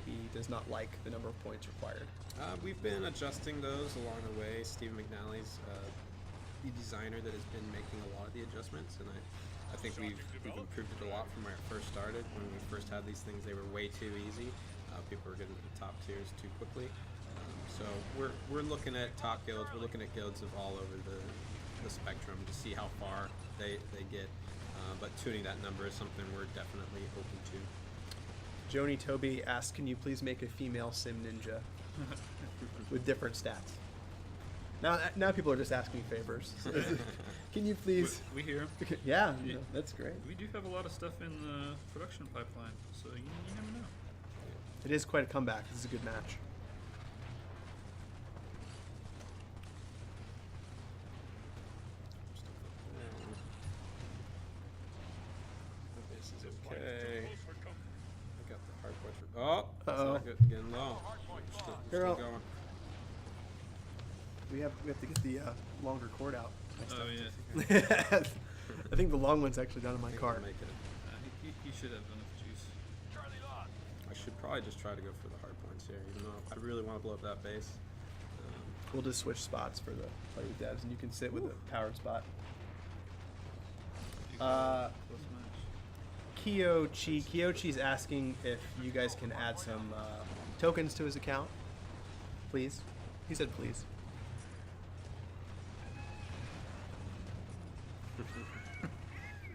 he does not like the number of points required. We've been adjusting those along the way. Stephen McNally's the designer that has been making a lot of the adjustments, and I think we've improved it a lot from where it first started. When we first had these things, they were way too easy. People were getting to the top tiers too quickly. So we're looking at top guilds. We're looking at guilds of all over the spectrum to see how far they get. But tuning that number is something we're definitely open to. Joni Toby asks, can you please make a female sim ninja with different stats? Now people are just asking favors. Can you please? We hear him. Yeah, no, that's great. We do have a lot of stuff in the production pipeline, so you never know. It is quite a comeback. This is a good match. This is okay. I got the hard points for. Oh, it's Uh-oh. not good. Getting low. We're Girl. still going. We have to get the longer cord out. Oh yeah. I think the long one's actually down in my I think car. we'll make it. He should have enough juice. Charlie lost. I should probably just try to go for the hard points here, even though I really want to blow up that base. We'll just switch spots for the play with devs, and you can sit with a power spot. Close match. Kiyochi's asking if you guys can add some tokens to his account. Please. He said please.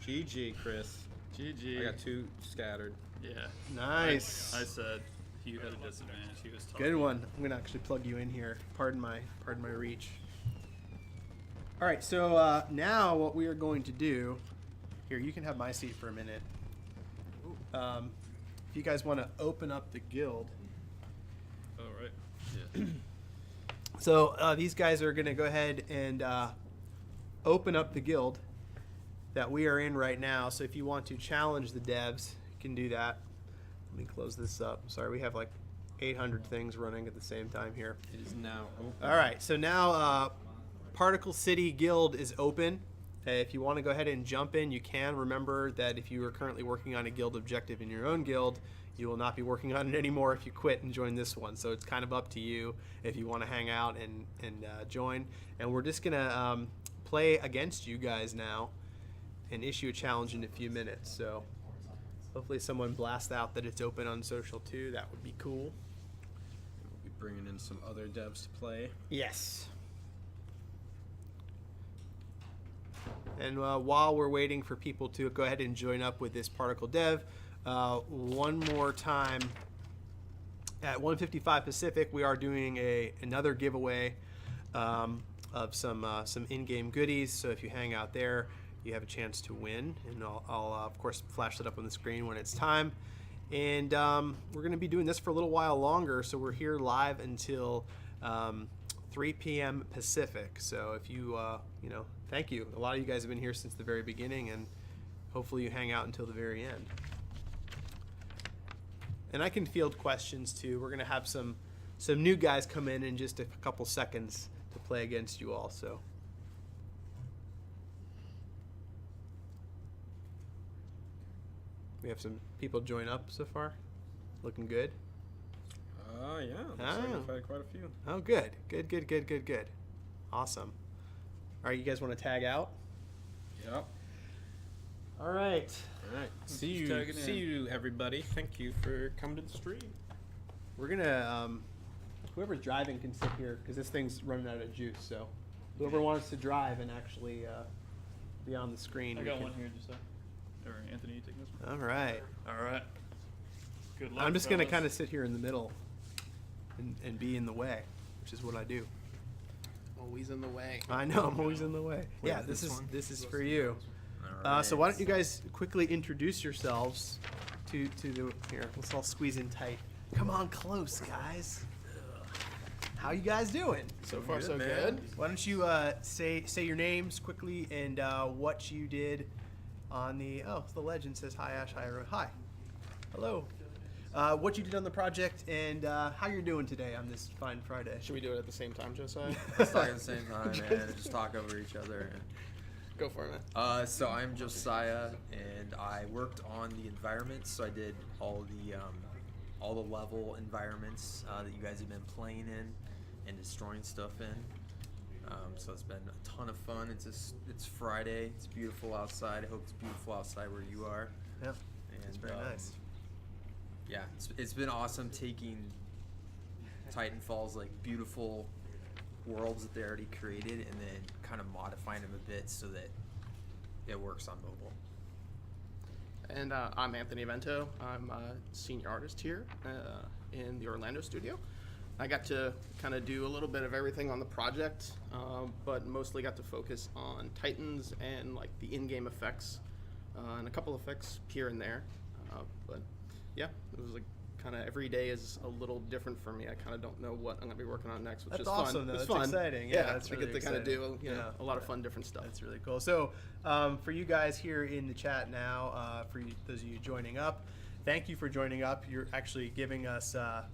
GG, Chris. GG. I got 2 scattered. Yeah. Nice. I said Hugh had a disadvantage. He was talking. Good one. I'm gonna actually plug you in here. Pardon my reach. All right. So now what we are going to do here, you can have my seat for a minute. If you guys want to open up the guild. Oh right. Yeah. So these guys are gonna go ahead and open up the guild that we are in right now. So if you want to challenge the devs, you can do that. Let me close this up. Sorry, we have like 800 things running at the same time here. It is now open. All right, so now Particle City Guild is open. If you want to go ahead and jump in, you can. Remember that if you are currently working on a guild objective in your own guild, you will not be working on it anymore if you quit and join this one. So it's kind of up to you if you want to hang out and join. And we're just going to play against you guys now and issue a challenge in a few minutes. So hopefully someone blasts out that it's open on social too. That would be cool. We'll be bringing in some other devs to play. Yes. And while we're waiting for people to go ahead and join up with this particle dev, one more time at 1:55 Pacific, we are doing another giveaway of some in-game goodies. So if you hang out there, you have a chance to win, and I'll of course flash it up on the screen when it's time. And we're going to be doing this for a little while longer, so we're here live until 3 p.m. Pacific. So if you thank you. A lot of you guys have been here since the very beginning, and hopefully you hang out until the very end. And I can field questions too. We're going to have some new guys come in just a couple seconds to play against you all. So. We have some people join up so far. Looking good. Yeah. Looks like we've had quite a few. Oh, good. Good. Awesome. All right, you guys want to tag out? Yep. All right. All right. See you, everybody. Thank you for coming to the stream. We're gonna. Whoever's driving can sit here because this thing's running out of juice. So, whoever wants to drive and actually be on the screen. I got one here, just or Anthony, you take this one. All right. Good luck. I'm just gonna kind of sit here in the middle and be in the way, which is what I do. Always in the way. I know, I'm always in the way. Wait, Yeah, this this is for you. All So why don't you guys quickly introduce yourselves to the here? Let's all squeeze in tight. Come on, close, guys. How you guys doing? So far, so good. Why don't you say your names quickly and what you did on the the legend says hi Ash, hi everyone. Hi. Hello. What you did on the project and how you're doing today on this fine Friday. Should we do it at the same time, Josiah? Let's talk at the same time and just talk over each other. Go for it, man. So I'm Josiah, and I worked on the environments. So I did all the level environments that you guys have been playing in and destroying stuff in. So it's been a ton of fun. It's Friday. It's beautiful outside. I hope it's beautiful outside where you are. Yeah, And, it's very nice. Yeah, it's been awesome taking Titanfall's like beautiful worlds that they already created and then kind of modifying them a bit so that it works on mobile. And I'm Anthony Vento. I'm a senior artist here in the Orlando studio. I got to kind of do a little bit of everything on the project, but mostly got to focus on Titans and like the in-game effects and a couple effects here and there. But yeah, it was like kind of every day is a little different for me. I kind of don't know what I'm going to be working on next, which That's is awesome, fun. though. It's That's fun. exciting. Yeah, that's really I get to kind of do a lot of fun different stuff. That's really cool. So for you guys here in the chat now, for those of you joining up, thank you for joining up. You're actually giving us a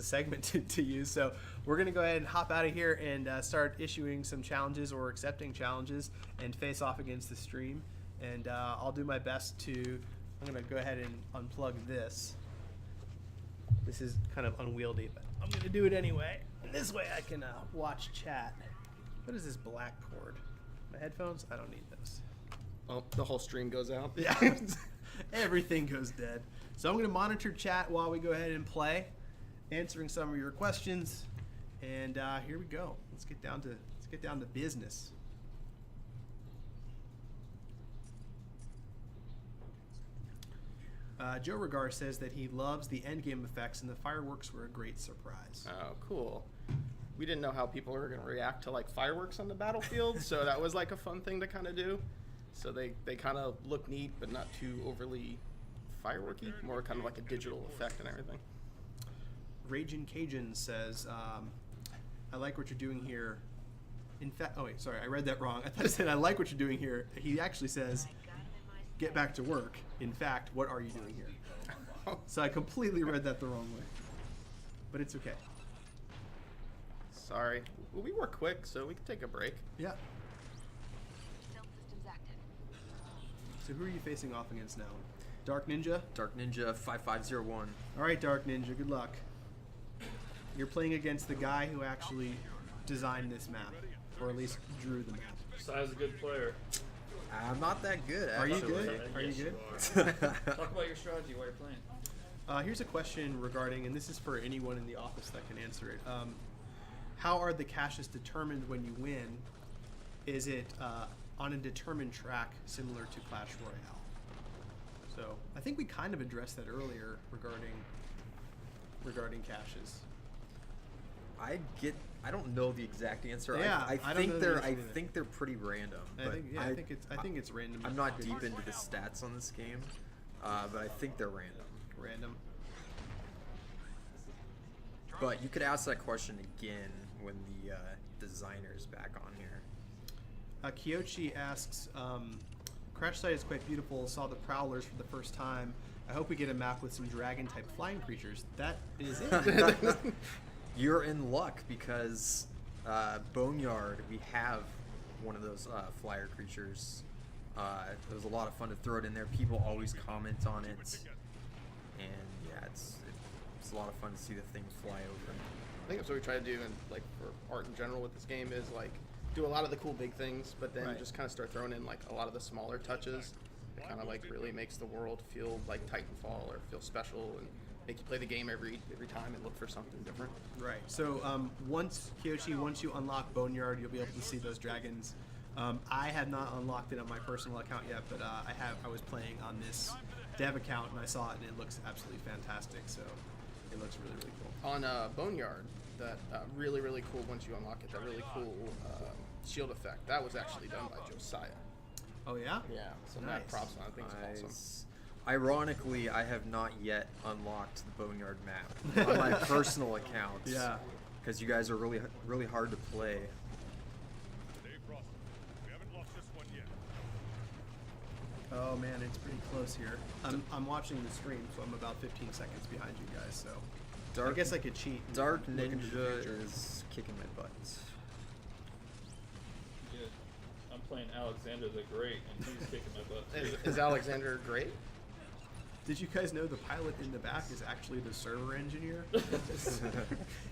segment to use. So we're going to go ahead and hop out of here and start issuing some challenges or accepting challenges and face off against the stream. And I'll do my best to, I'm going to go ahead and unplug this. This is kind of unwieldy, but I'm going to do it anyway. And this way I can watch chat. What is this black cord? My headphones? I don't need those. Oh, the whole stream goes out. Yeah, everything goes dead. So I'm going to monitor chat while we go ahead and play, answering some of your questions. And here we go. Let's get down to business. Joe Regar says that he loves the endgame effects and the fireworks were a great surprise. Oh, cool. We didn't know how people were going to react to like fireworks on the battlefield, so that was like a fun thing to kind of do. So they kind of look neat, but not too overly fireworky, more kind of like a digital effect and everything. Ragin' Cajun says, I like what you're doing here. In fact, oh wait, sorry, I read that wrong. I thought it said, I like what you're doing here. He actually says, get back to work. In fact, what are you doing here? So I completely read that the wrong way. But it's okay. Sorry. Well, we were quick, so we can take a break. Yeah. Stealth systems active. So who are you facing off against now? Dark Ninja? Dark Ninja 5501. All right, Dark Ninja, good luck. You're playing against the guy who actually designed this map, or at least drew the map. Sai's a good player. I'm not that good, Are you actually. good? Are you Yes, good? you Talk about your strategy while you're playing. Here's a question regarding, and this is for anyone in the office that can answer it. How are the caches determined when you win? Is it on a determined track similar to Clash Royale. So I think we kind of addressed that earlier regarding caches. I don't know the exact answer. Yeah, I I don't think know the they're answer either. think they're pretty random. I But think it's random. I'm not deep into the stats on this game, but I think they're random. Random. But you could ask that question again when the designer's back on here. Kyochi asks, Crash site is quite beautiful. Saw the Prowlers for the first time. I hope we get a map with some dragon-type flying creatures. That is it. You're in luck because Boneyard, we have one of those flyer creatures. It was a lot of fun to throw it in there. People always comment on it, and yeah, it's a lot of fun to see the thing fly over. I think that's what we try to do, and like for art in general with this game is like do a lot of the cool big things, but then Right. just kind of start throwing in like a lot of the smaller touches. It kind of like really makes the world feel like Titanfall or feel special and make you play the game every time and look for something different. Right. So once you unlock Boneyard, you'll be able to see those dragons. I have not unlocked it on my personal account yet, but I was playing on this dev account and I saw it and it looks absolutely fantastic. So it looks really, really cool. On Boneyard, that really cool once you unlock it, that really cool shield effect. That was actually done by Josiah. Oh yeah. Yeah. So Nice. mad props on it. I think it's awesome. Nice. Ironically, I have not yet unlocked the Boneyard map on my personal account. Yeah. Because you guys are really hard to play. Stay frosty. We haven't lost this one yet. Oh man, it's pretty close here. I'm watching the stream, so I'm about 15 seconds behind you guys. So I guess I could cheat. and Dark look into the Ninja future. is kicking my butt. Yeah, I'm playing Alexander the Great, and he's kicking my butt. Is Alexander great? Did you guys know the pilot in the back is actually the server engineer?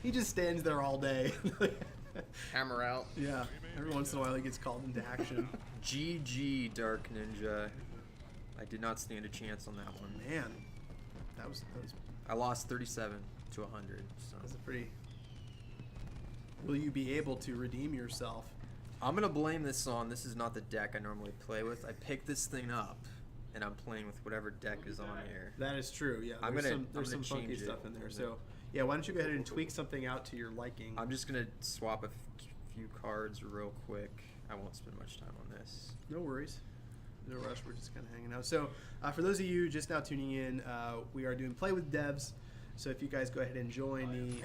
He just stands there all day. Hammer out. Yeah. Every once in a while he gets called into action. GG, Dark Ninja. I did not stand a chance on that one. Man, that was I lost 37 to 100. So a pretty. Will you be able to redeem yourself? I'm gonna blame this on this is not the deck I normally play with. I picked this thing up, and I'm playing with whatever deck is on here. That is true. Yeah. I'm There's gonna- some, there's I'm gonna some funky change it. stuff in there. So yeah, why don't you go ahead and tweak something out to your liking? I'm just gonna swap a few cards real quick. I won't spend much time on this. No worries. No rush. We're just kind of hanging out. So, for those of you just now tuning in, we are doing Play with Devs. So, if you guys go ahead and join the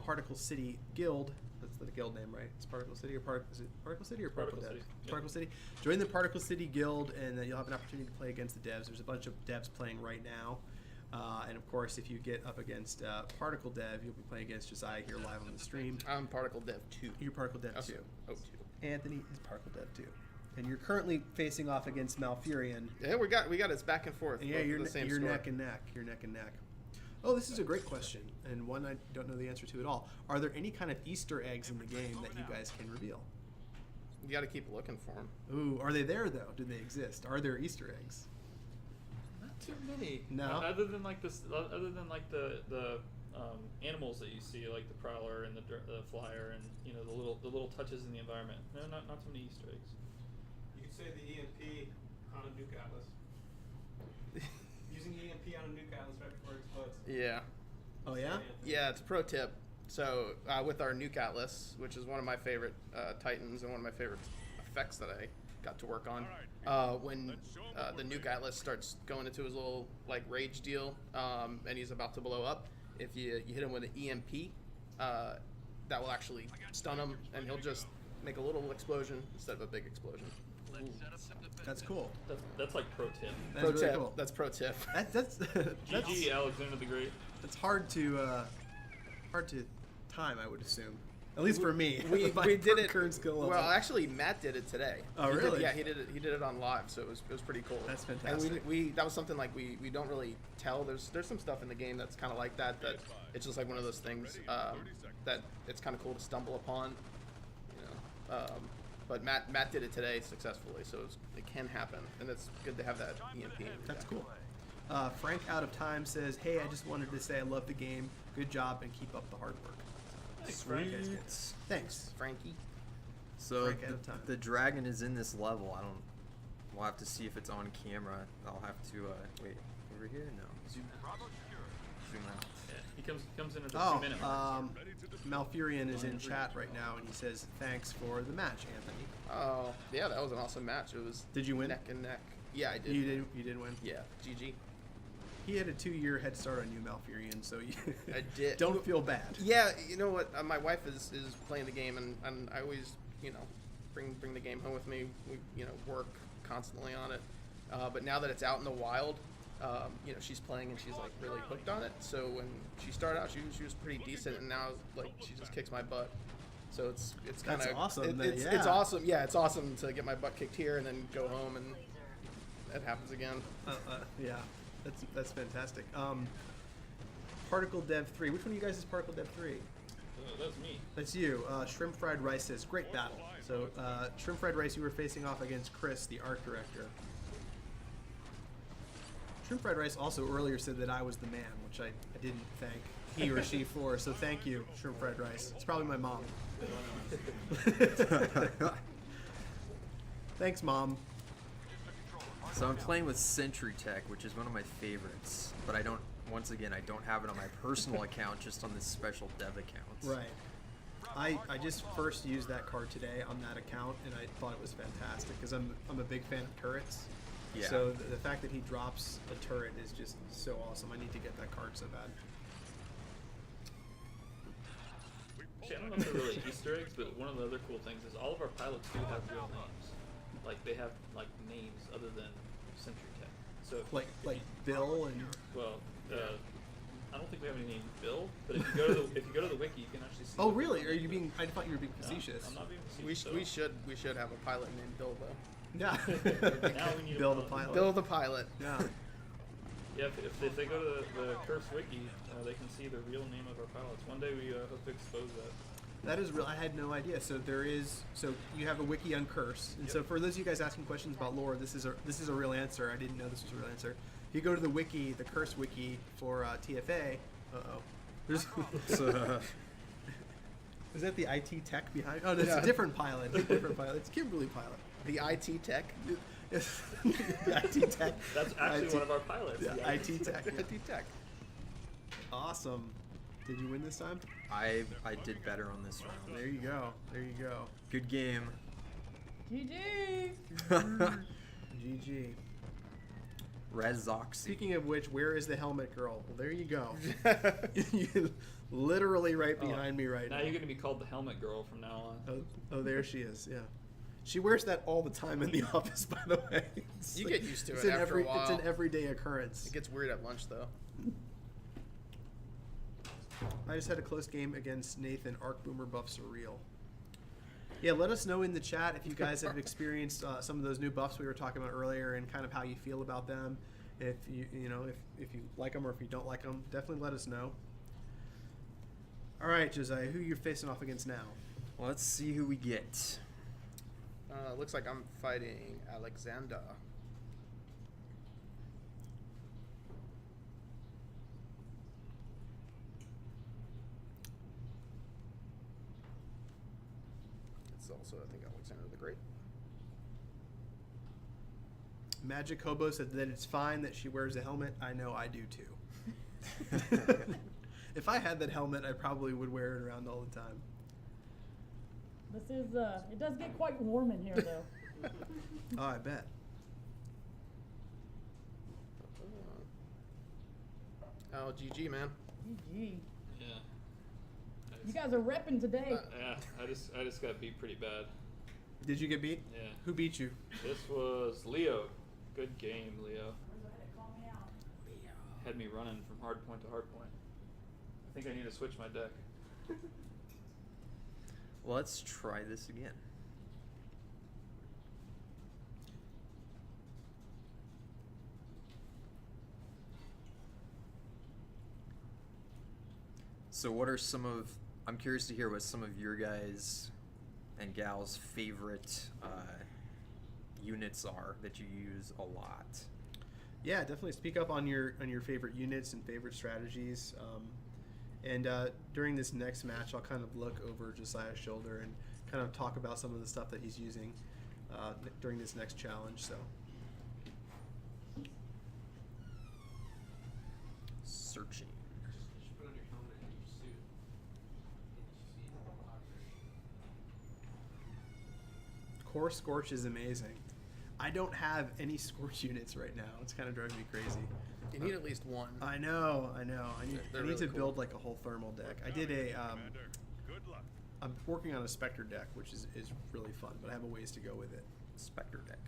Particle City Guild, that's the guild name, right? It's Particle City or is it Particle City or Particle Particle Devs? City, yep. Particle City. Join the Particle City Guild, and then you'll have an opportunity to play against the devs. There's a bunch of devs playing right now. And of course, if you get up against Particle Dev, you'll be playing against Josiah here live on the stream. I'm Particle Dev 2. You're Particle Dev Oh, 2. oh, 2. Anthony is Particle Dev 2. And you're currently facing off against Malfurion. Yeah, we got it's back and forth. Yeah, both you're, the same you're score. neck and neck. You're neck and neck. Oh, this is a great question, and one I don't know the answer to at all. Are there any kind of Easter eggs in the game that you guys can reveal? You got to keep looking for them. Ooh, are they there though? Do they exist? Are there Easter eggs? Not too many. No? Other than like this, other than like the animals that you see, like the prowler and the flyer, and you know the little touches in the environment. No, not too many Easter eggs. You could say the EMP on a nuke atlas. Using EMP on a nuke atlas right before it explodes. Yeah. Oh yeah. Yeah, it's a pro tip. So with our Nuke Atlas, which is one of my favorite Titans and one of my favorite effects that I got to work on, when the Nuke Atlas starts going into his little like rage deal, and he's about to blow up, if you hit him with an EMP, that will actually stun him, and he'll just make a little explosion instead of a big explosion. That's cool. That's like pro tip. That's Pro really tip. cool. That's pro tip. That's GG Alexander the Great. that's hard to time, I would assume. At least for me. We My did it. current skill level. Well, actually, Matt did it today. Oh, He did- really? yeah, he did it. He did it on live, so it was pretty cool. That's And fantastic. we that was something like we don't really tell. There's some stuff in the game that's kind of like that. That it's just like one of those things that it's kind of cool to stumble upon. You know. But Matt did it today successfully, so it can happen, and it's good to have that EMP. That's cool. Frank Out of Time says, "Hey, I just wanted to say I love the game. Good job and keep up the hard work." Thanks, Sweet. Frank. Thanks. Frankie. So break ahead of time. the dragon is in this level. We'll have to see if it's on camera. I'll have to wait over here. No, zoom out. Zoom out. Yeah, he comes in at the Oh, 2-minute mark. Malfurion is in chat right now, and he says, thanks for the match, Anthony. Oh, yeah, that was an awesome match. It was Did you win? neck and neck. Yeah, I did. You did win? Yeah, GG. He had a 2-year head start on you, Malfurion, so you I did. don't feel bad. Yeah, you know what? My wife is playing the game, and I always, bring the game home with me. We, work constantly on it. But now that it's out in the wild, she's playing and she's like really hooked on it. So when she started out, she was pretty decent, and now like she just kicks my butt. So it's kind of That's awesome. It's awesome. Yeah, it's awesome to get my butt kicked here and then go home and that happens again. Yeah, that's fantastic. Particle Dev 3. Which one of you guys is Particle Dev 3? That's me. That's you. Shrimp Fried Rice says, great battle. So, Shrimp Fried Rice, you were facing off against Chris, the art director. Shrimp Fried Rice also earlier said that I was the man, which I didn't thank he or she for, so thank you, Shrimp Fried Rice. It's probably my mom. Thanks, Mom. So I'm playing with Sentry Tech, which is one of my favorites, but I don't have it on my personal account, just on this special dev account. Right. I just first used that card today on that account, and I thought it was fantastic because I'm a big fan of turrets. Yeah. So the fact that he drops a turret is just so awesome. I need to get that card so bad. Actually, I don't know if they're really Easter eggs, but one of the other cool things is all of our pilots do have real names. Like they have like names other than Sentry Tech. So Like Bill and well, I don't think we have any named Bill, but if you go to the wiki, you can actually see. oh what really? the Are you names being? I thought you were being No, facetious. I'm not being facetious. We should have a pilot named Bill though. Yeah. Now we need a Bill the pilot. pilot. Bill the pilot. Yeah. Yeah, if they go to the Curse wiki, they can see the real name of our pilots. One day we hope to expose that. That is real. I had no idea. So you have a wiki on Curse, and so for those of you guys asking questions about lore, this is a real answer. I didn't know this was a real answer. If you go to the wiki, the Curse wiki for TFA, there's is that the IT tech behind? Oh, that's Yeah. a different pilot. It's a different pilot. It's Kimberly pilot. The IT tech. The IT tech. That's actually IT one of our pilots. Yeah, the IT tech. IT tech. Awesome. Did you win this time? I did better on this round. There you go. There you go. Good game. GG. GG. Rezoxy. Speaking of which, where is the helmet girl? Well, there you go. You literally right behind me right now. Now you're gonna be called the Helmet Girl from now on. Oh, there she is. Yeah, she wears that all the time in the office. By the way, It's You like- get used to it's it an after a while. It's an everyday occurrence. It gets weird at lunch though. I just had a close game against Nathan. Arc Boomer buffs are real. Yeah, let us know in the chat if you guys have experienced some of those new buffs we were talking about earlier, and kind of how you feel about them. If you if you like them or if you don't like them, definitely let us know. All right, Josiah, who you're facing off against now? Let's see who we get. Looks like I'm fighting Alexander. It's also, I think, Alexander the Great. Magic Hobo said that it's fine that she wears a helmet. I know I do too. If I had that helmet, I probably would wear it around all the time. This is, it does get quite warm in here, though. Oh, I bet. Oh, GG, man. GG. Yeah. You guys are repping today. Yeah, I just got beat pretty bad. Did you get beat? Yeah. Who beat you? This was Leo. Good game, Leo. Had me running from hard point to hard point. I think I need to switch my deck. Let's try this again. So what are I'm curious to hear what some of your guys and gals' favorite units are that you use a lot. Yeah, definitely speak up on your favorite units and favorite strategies. And during this next match, I'll kind of look over Josiah's shoulder and kind of talk about some of the stuff that he's using during this next challenge. So. Searching. Core Scorch is amazing. I don't have any Scorch units right now. It's kind of driving me crazy. You need at least one. I know. I need They're to really build like a whole thermal deck. I did a. I'm working on a Spectre deck, which is really fun, but I have a ways to go with it. Spectre deck.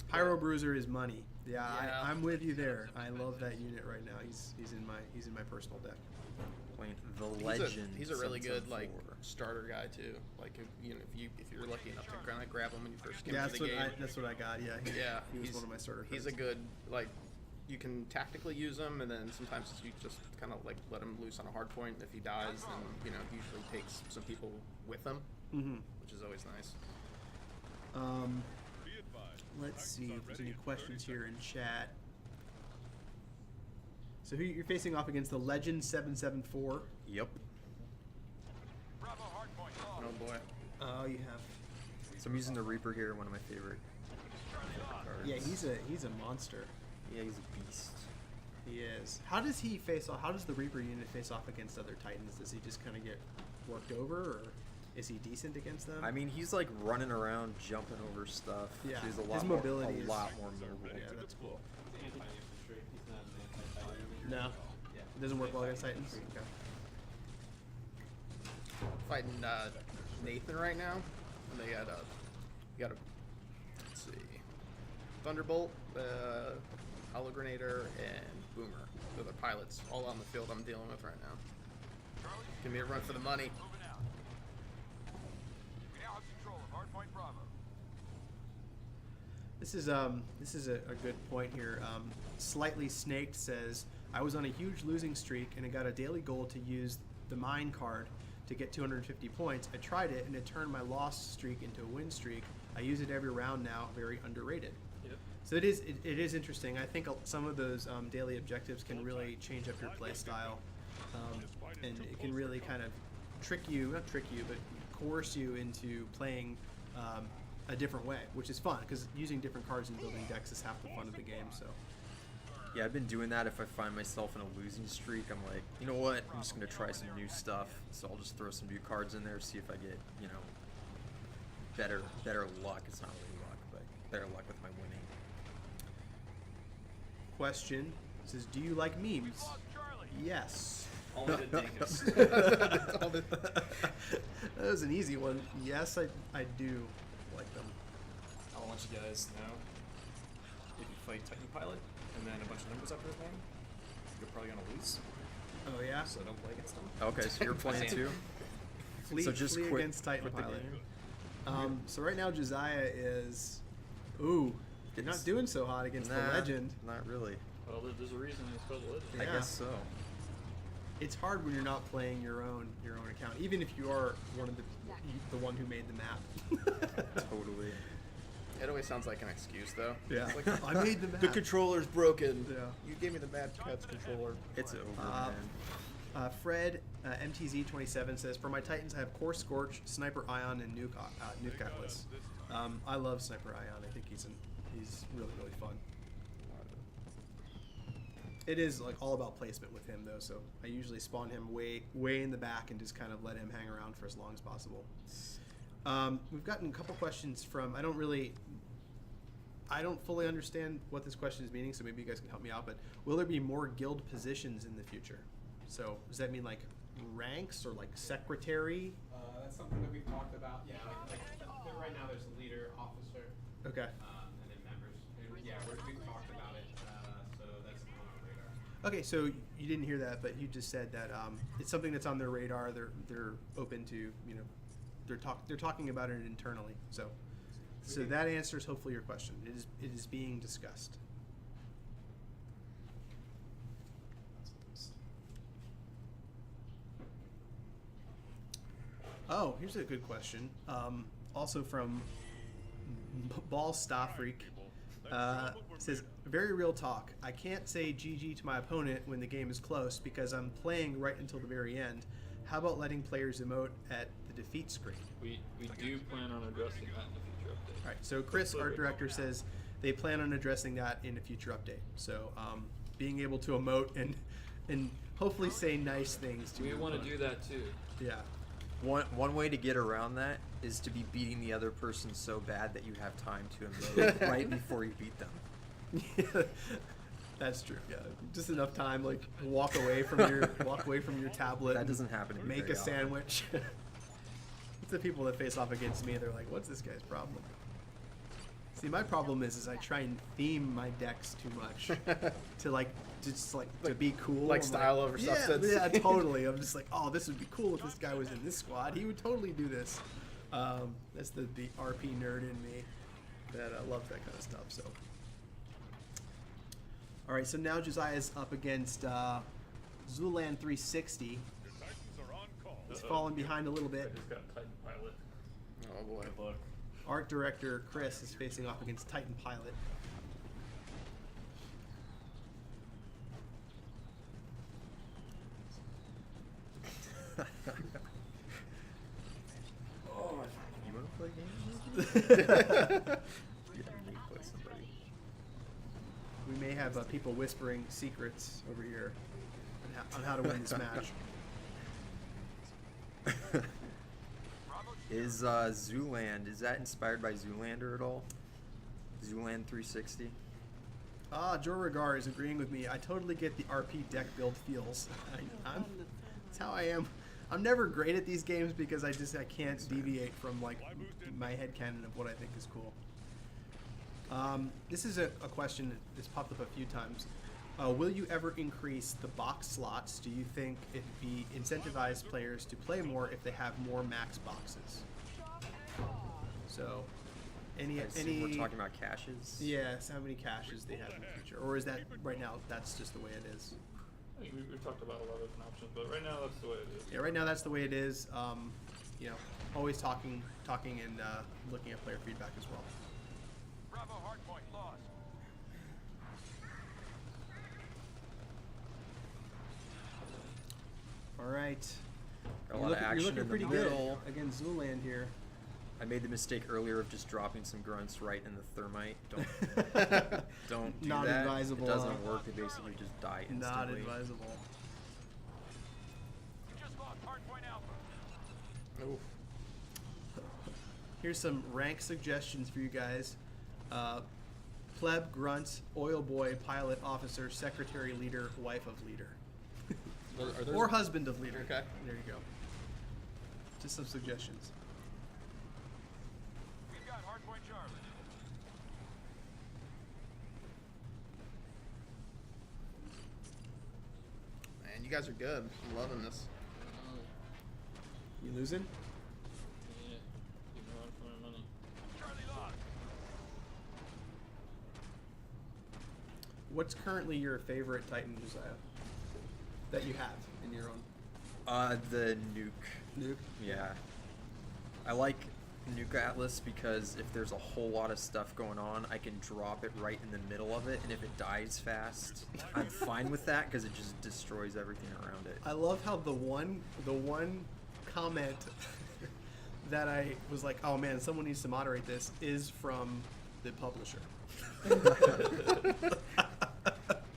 Pyro Bruiser is money. Yeah, Yeah. I'm with you there. I love that unit right now. He's in my personal deck. Playing the Legend. He's a really good 774. starter guy too. Like if you're lucky enough to kind of grab him when you first get Yeah, into the game. that's what I got. Yeah, he was he's one of my starter. He's a cards. good you can tactically use him, and then sometimes you just kind of let him loose on a hard point. If he dies, then he usually takes some people with him, which is always nice. Let's see if there's any questions here in chat. So you're facing off against the Legend 774. Yep. Bravo hardpoint low. Oh boy. Oh, you have. So I'm using the Reaper here, one of my favorite cards. Yeah, he's a monster. Yeah, he's a beast. He is. How does he face off? How does the Reaper unit face off against other Titans? Does he just kind of get worked over, or is he decent against them? I mean, he's like running around, jumping over stuff. Yeah, He's a his lot mobility more, is- a lot more mobile. Yeah, that's cool. Anti-infantry. He's not an anti-Titan. No, it doesn't work well against Titans. Okay. Fighting Nathan right now, and they got let's see, Thunderbolt, Hologrenator, and Boomer. They're the pilots all on the field I'm dealing with right now. Give me a run for the money. Moving out. We now have control of hardpoint Bravo. This is a good point here. Slightly Snaked says, I was on a huge losing streak and I got a daily goal to use the mine card to get 250 points. I tried it and it turned my loss streak into a win streak. I use it every round now. Very underrated. Yep. So it is interesting. I think some of those daily objectives can really change up your play style, and it can really kind of not trick you, but coerce you into playing a different way, which is fun because using different cards and building decks is half the fun of the game. So Yeah, I've been doing that. If I find myself in a losing streak, I'm like, you know what? I'm just gonna try some new stuff. So I'll just throw some new cards in there, see if I get, better luck. It's not really luck, but better luck with my winning. question says, do you like memes? Yes. Only the dingus. That was an easy one. Yes, I do like them. I'll let you guys know. If you fight Titan Pilot and then a bunch of numbers after his name, you're probably gonna lose. Oh yeah. So don't play against them. Okay, so you're playing too? Flee, So just flee quit- against Titan quit the Pilot. game. So right now Josiah is, you're not doing so hot against the Legend. Not really. Well, there's a reason it's called the Legend. Yeah. I guess so. It's hard when you're not playing your own account, even if you are the one who made the map. Totally. It always sounds like an excuse, though. Yeah. It's like, I made the map. The controller's broken. Yeah. You gave me the Mad Catz controller. It's over, man. Fred MTZ27 says, for my Titans, I have Core Scorch, Sniper Ion, and Nuke Atlas. I love Sniper Ion. I think he's really, really fun. It is like all about placement with him though, so I usually spawn him way in the back and just kind of let him hang around for as long as possible. We've gotten a couple questions from, I don't fully understand what this question is meaning, so maybe you guys can help me out, but will there be more guild positions in the future? So does that mean like ranks or like secretary? That's something that we've talked about. Yeah, like right now there's a leader, officer, Okay. and then members. And yeah, we've talked about it, so that's on our radar. Okay, so you didn't hear that, but you just said that it's something that's on their radar. They're open to, they're talking about it internally. So that answers hopefully your question. It is being discussed. Oh, here's a good question. Also from Ball Staffreak. Says, very real talk. I can't say GG to my opponent when the game is close because I'm playing right until the very end. How about letting players emote at the defeat screen? We do plan on addressing that in the future update. All right. So Chris, art director, says they plan on addressing that in a future update. So being able to emote and hopefully say nice things to We your want to opponent. do that too. Yeah. One way to get around that is to be beating the other person so bad that you have time to emote right before you beat them. Yeah, that's true. Yeah, just enough time, like walk away from your tablet. That and doesn't happen to me Make very a often. sandwich. It's the people that face off against me. They're like, "What's this guy's problem?" See, my problem is I try and theme my decks too much to to be cool. Like I'm style over yeah, substance. Yeah, totally. I'm just like, oh, this would be cool if this guy was in this squad. He would totally do this. That's the RP nerd in me that loves that kind of stuff. So, all right. So now Josiah's up against Zulan 360. He's fallen behind a little bit. I just got Titan Pilot. Oh boy. Good luck. Art director Chris is facing off against Titan Pilot. You want to play games? You don't need to play somebody. We may have people whispering secrets over here on how to win this match. Is Zooland, is that inspired by Zoolander at all? Zooland 360? Joe Regar is agreeing with me. I totally get the RP deck build feels. That's how I am. I'm never great at these games because I can't deviate from like my headcanon of what I think is cool. This is a question that's popped up a few times. Will you ever increase the box slots? Do you think it'd be incentivize players to play more if they have more max boxes? So, any We're talking about caches? yes, how many caches they have in the future, or is that right now that's just the way it is? I think we've talked about a lot of different options, but right now that's the way it is. Yeah, right now that's the way it is. Always talking and looking at player feedback as well. Bravo hardpoint lost. All right. A lot of action You're looking in the pretty middle. good against Zooland here. I made the mistake earlier of just dropping some grunts right in the thermite. Don't do Not that. advisable, It doesn't huh? work. They basically just die instantly. Not advisable. We just lost hardpoint alpha. Oof. Here's some rank suggestions for you guys. Pleb, grunt, oil boy, pilot, officer, secretary, leader, wife of leader. Or husband of leader. Okay. There you go. Just some suggestions. We've got hardpoint Charlie. Man, you guys are good. I'm loving this. You losing? Yeah, keep going for my money. Charlie lost. What's currently your favorite Titan, Josiah? That you have in your own? The nuke. Nuke? Yeah. I like Nuke Atlas because if there's a whole lot of stuff going on, I can drop it right in the middle of it, and if it dies fast, I'm fine with that because it just destroys everything around it. I love how the one comment that I was like, oh man, someone needs to moderate this, is from the publisher.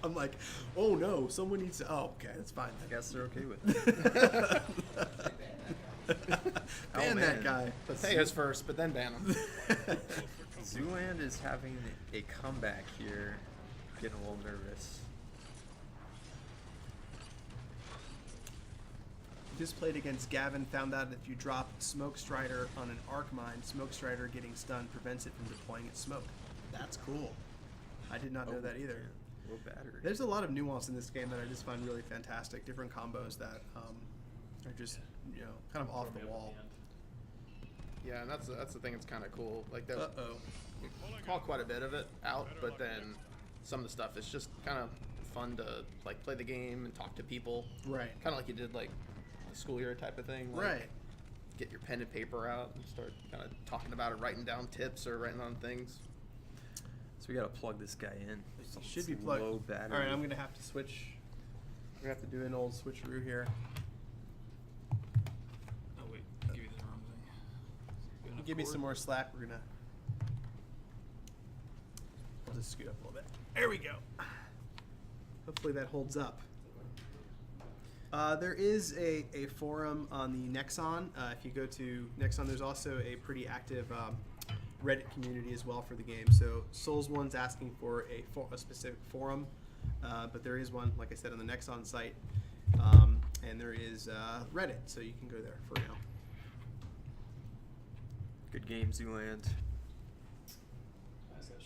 I'm like, oh no, someone needs to. Oh, okay, that's fine. I guess they're okay with it. Ban Oh, that man. guy. But pay us first, but then ban them. Zooland is having a comeback here. Getting a little nervous. Just played against Gavin, found out if you drop Smoke Strider on an arc mine, Smoke Strider getting stunned prevents it from deploying its smoke. That's cool. I did not know that either. Low battery. There's a lot of nuance in this game that I just find really fantastic. Different combos that are just, kind of off the wall. Yeah, and that's the thing that's kind of cool. Like that. Uh-oh. We call quite a bit of it out, but then some of the stuff is just kind of fun to like play the game and talk to people. Right. Kind of like you did like the school year type of thing. Like, Right. Get your pen and paper out and start kind of talking about it, writing down tips or writing on things. So we gotta plug this guy in. It should be It's plugged. low battery. All right, I'm gonna have to switch. We're gonna have to do an old switcheroo here. give me some more slack. I'll just scoot up a little bit. There we go. Hopefully that holds up. There is a forum on the Nexon. If you go to Nexon, there's also a pretty active Reddit community as well for the game. So Souls One's asking for a specific forum, but there is one, like I said, on the Nexon site, and there is Reddit, so you can go there for now. Good game, Zooland.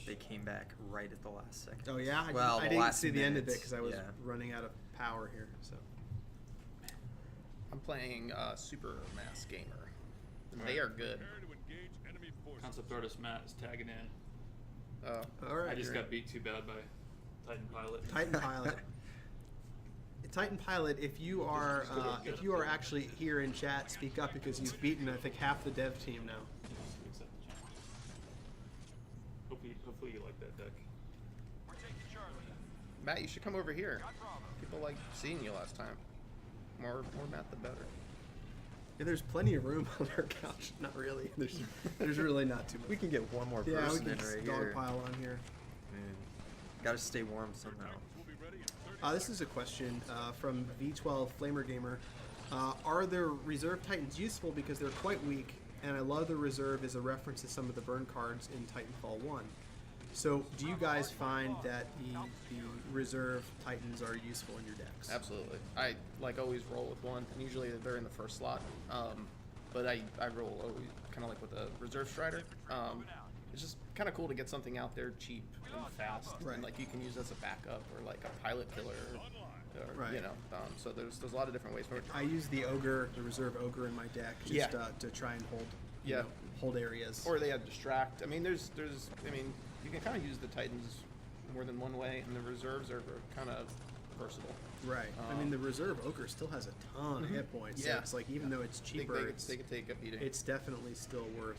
They came back right at the last second. Oh yeah, Well, I the didn't last see the end of it minutes, because I was yeah. running out of power here. So I'm playing Super Mass Gamer. All They right. are good. Concept artist Matt is tagging in. all right, I just great. got beat too bad by Titan Pilot. Titan Pilot. Titan Pilot, if you are actually here in chat, speak up because you've beaten I think half the dev team now. Hopefully you like that deck. We're taking Charlie. Matt, you should come over here. Got Bravo. People like seeing you last time. More Matt, the better. Yeah, there's plenty of room on our couch. Not really. There's really not too much. We can get one more Yeah, we person can in right dog here. pile on here. Gotta stay warm somehow. This is a question from V12 Flamer Gamer. Are the reserve Titans useful because they're quite weak, and I love the reserve as a reference to some of the burn cards in Titanfall 1. So do you guys find that the reserve Titans are useful in your decks? Absolutely. I always roll with one, and usually they're in the first slot. But I roll always kind of like with a reserve strider. It's just kind of cool to get something out there cheap and fast, Right. and like you can use as a backup or like a pilot killer, or Right. you know. So there's a lot of different ways for it. I use the reserve ogre in my deck just Yeah. to try and hold, you Yeah. know, hold areas. Or they have distract. I mean, you can kind of use the Titans more than one way, and the reserves are kind of versatile. Right. I mean, the reserve ogre still has a ton of hit points. So Yeah. it's like even though it's cheaper, They could take a beating. it's definitely still worth.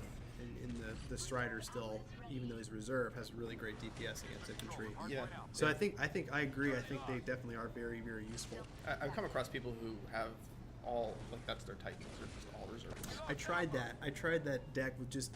And the Strider still, even though his reserve has really great DPS against infantry. Yeah. So I think I agree. I think they definitely are very, very useful. I've come across people who have all that's their Titans or just all reserves. I tried that deck with just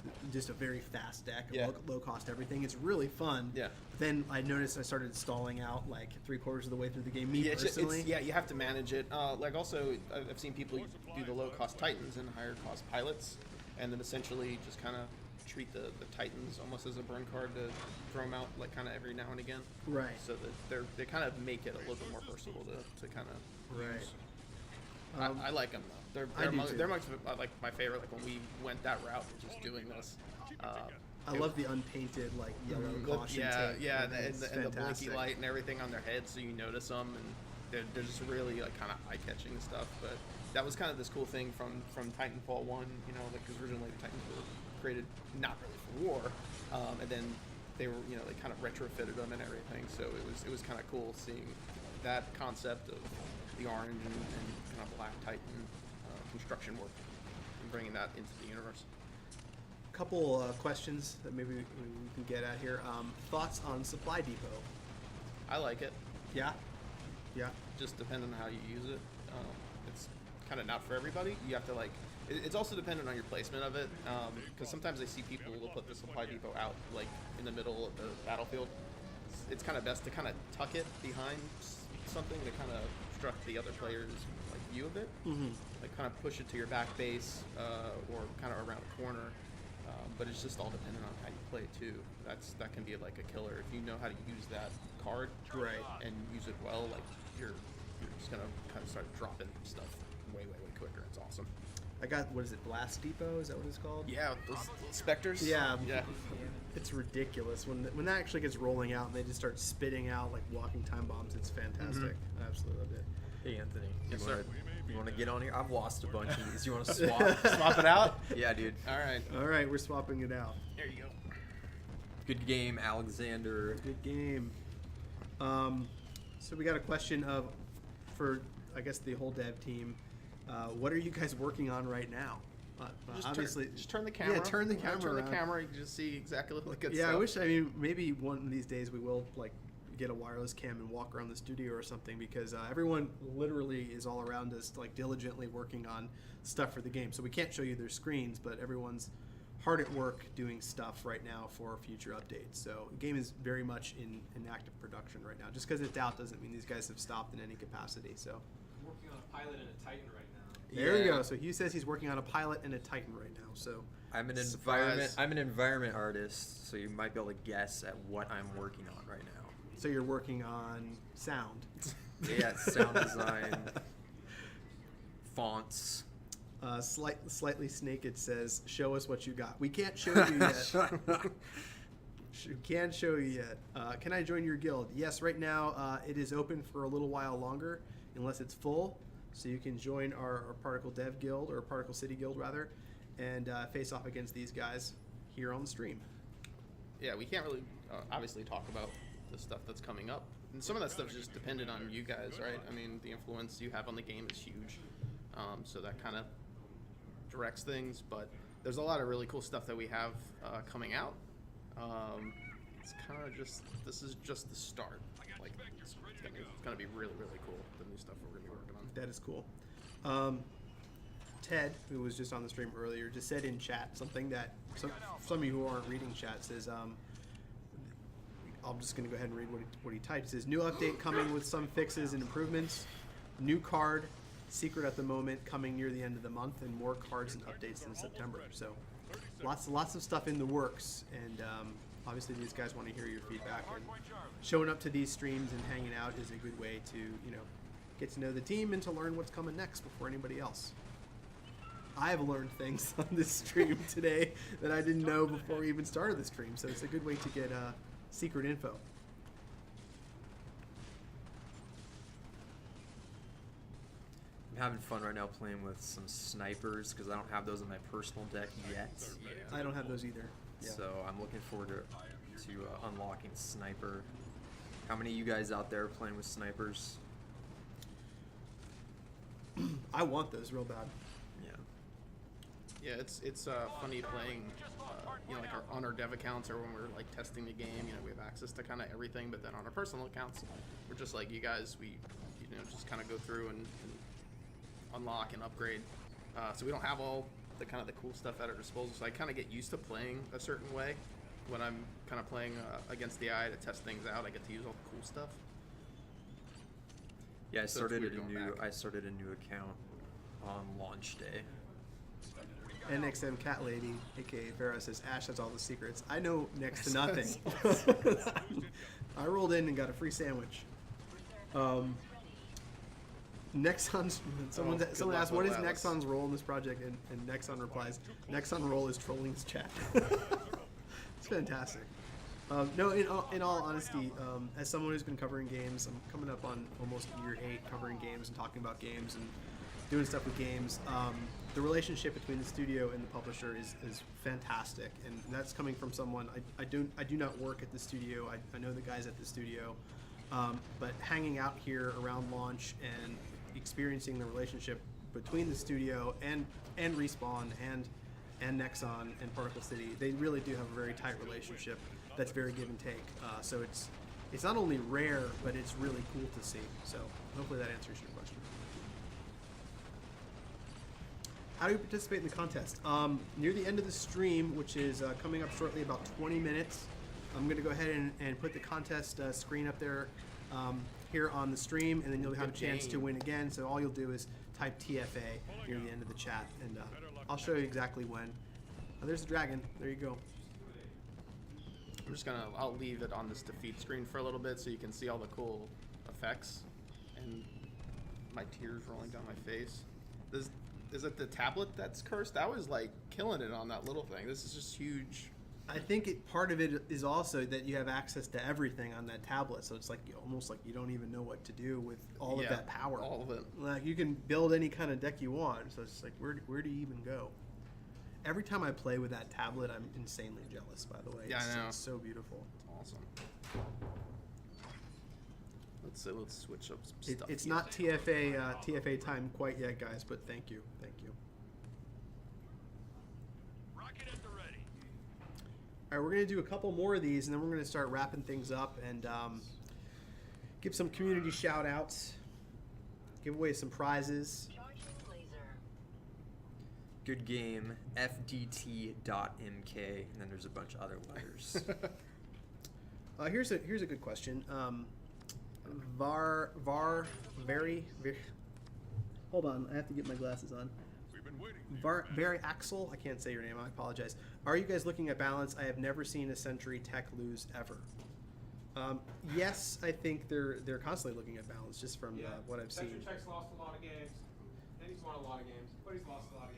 a very fast deck, Yeah. low cost everything. It's really fun. Yeah. But then I noticed I started stalling out like 3/4 of the way through the game. Me Yeah, personally. you have to manage it. Also, I've seen people do the low cost Titans and higher cost pilots, and then essentially just kind of treat the Titans almost as a burn card to throw them out like kind of every now and again. Right. So that they kind of make it a little bit more versatile to kind of Right. use. Um, I like them though. I do too. They're amongst like my favorite. Like when we went that route, just doing this. I love the unpainted like yellow caution tape. Yeah, I think it's and the blinky fantastic. light and everything on their head, so you notice them, and they're just really like kind of eye-catching stuff. But that was kind of this cool thing from Titanfall 1, you know, because originally the Titans were created not really for war, and then they were, you know, they kind of retrofitted them and everything. So it was kind of cool seeing that concept of the orange and kind of black Titan construction work and bringing that into the universe. Couple questions that maybe we can get at here. Thoughts on Supply Depot? I like it. Yeah. Yeah. Just depending on how you use it. It's kind of not for everybody. You have to like. It's also dependent on your placement of it, because sometimes I see people will put the supply depot out like in the middle of the battlefield. It's kind of best to kind of tuck it behind something to kind of obstruct the other player's like view of it. Mm-hmm. Like kind of push it to your back base or kind of around a corner. But it's just all dependent on how you play too. That can be like a killer if you know how to use that card Right. and use it well. Like you're just gonna kind of start dropping stuff way quicker. It's awesome. I got, what is it, Blast Depot? Is that what it's called? Yeah, those specters. Yeah. Yeah. It's ridiculous when that actually gets rolling out and they just start spitting out like walking time bombs. It's fantastic. I absolutely loved it. Hey Anthony, Yes, you sir. want to get on here? I've lost a bunch of these. You want to swap? Swap it out. Yeah, dude. All right. All right, we're swapping it out. There you go. Good game, Alexander. Good game. So we got a question for I guess the whole dev team. What are you guys working on right now? Obviously, just turn the camera. Yeah, turn the When I camera. Turn around. the camera. You can just see exactly what good Yeah, stuff. I mean, maybe one of these days we will like get a wireless cam and walk around the studio or something because everyone literally is all around us like diligently working on stuff for the game. So we can't show you their screens, but everyone's hard at work doing stuff right now for future updates. So the game is very much in active production right now. Just because it's out doesn't mean these guys have stopped in any capacity. So I'm working on a pilot and a Titan right now. there you go. So Hugh says he's working on a pilot and a Titan right now. So I'm an Surprise. environment artist, so you might be able to guess at what I'm working on right now. so you're working on sound. Yeah, sound design, fonts. Slightly Snaked says, "Show us what you got." We can't show you yet. Can't show you yet. Can I join your guild? Yes, right now it is open for a little while longer, unless it's full. So you can join our Particle Dev Guild, or Particle City Guild rather, and face off against these guys here on the stream. Yeah, we can't really obviously talk about the stuff that's coming up. And some of that stuff is just dependent on you guys, right? I mean, the influence you have on the game is huge. So that kind of directs things. But there's a lot of really cool stuff that we have coming out. It's kind of just, this is just the start. Like, it's going to be really, really cool, the new stuff we're going to be working on. That is cool. Ted, who was just on the stream earlier, just said in chat something that some of you who aren't reading chat says, I'm just going to go ahead and read what he typed. It says, new update coming with some fixes and improvements. New card, secret at the moment, coming near the end of the month, and more cards and updates in September. So lots of stuff in the works, and obviously these guys want to hear your feedback. And showing up to these streams and hanging out is a good way to, get to know the team and to learn what's coming next before anybody else. I've learned things on this stream today that I didn't know before we even started the stream, so it's a good way to get secret info. I'm having fun right now playing with some snipers because I don't have those in my personal deck yet. I don't have those either. Yeah. So I'm looking forward to unlocking sniper. How many of you guys out there are playing with snipers? I want those real bad. Yeah, it's funny playing, like on our dev accounts or when we're like testing the game. We have access to kind of everything, but then on our personal accounts, we're just like you guys. We, just kind of go through and unlock and upgrade. So we don't have all the kind of the cool stuff at our disposal. So I kind of get used to playing a certain way when I'm kind of playing against the eye to test things out. I get to use all the cool stuff. Yeah, I So started it's a weird new going back. account on launch day. NXM Cat Lady, aka Vera, says Ash has all the secrets. I know next to nothing. I rolled in and got a free sandwich. Nexon's someone asked what is Nexon's role in this project, and Nexon replies, Nexon's role is trolling his chat. It's fantastic. No, in all honesty, as someone who's been covering games, I'm coming up on almost year 8 covering games and talking about games and doing stuff with games. The relationship between the studio and the publisher is fantastic, and that's coming from someone. I do not work at the studio. I know the guys at the studio, but hanging out here around launch and experiencing the relationship between the studio and Respawn and Nexon and Particle City, they really do have a very tight relationship that's very give and take. So it's not only rare, but it's really cool to see. So hopefully that answers your question. How do you participate in the contest? Near the end of the stream, which is coming up shortly, about 20 minutes, I'm going to go ahead and put the contest screen up there here on the stream, and then you'll have a chance to win again. So all you'll do is type TFA near the end of the chat, and I'll show you exactly when. Oh, there's the dragon. There you go. I'm just I'll leave it on this defeat screen for a little bit so you can see all the cool effects and my tears rolling down my face. Is it the tablet that's cursed? I was like killing it on that little thing. This is just huge. I think part of it is also that you have access to everything on that tablet, so it's like almost like you don't even know what to do with all of that power. All of it. Like you can build any kind of deck you want, so it's like where do you even go? Every time I play with that tablet, I'm insanely jealous. By the way, Yeah, I know. It's so beautiful. It's awesome. Let's switch up some stuff. It's not TFA time quite yet, guys, but thank you. Rocket at the ready. All right, we're going to do a couple more of these, and then we're going to start wrapping things up and give some community shout-outs, give away some prizes, Good game. FDT.mk, and then there's a bunch of other letters. Here's a good question. Very. Hold on, I have to get my glasses on. Very Axel, I can't say your name. I apologize. Are you guys looking at balance? I have never seen a Sentry tech lose ever. Yes, I think they're constantly looking at balance just from what I've seen. Sentry Tech's lost a lot of games, and he's won a lot of games, but he's lost a lot of games.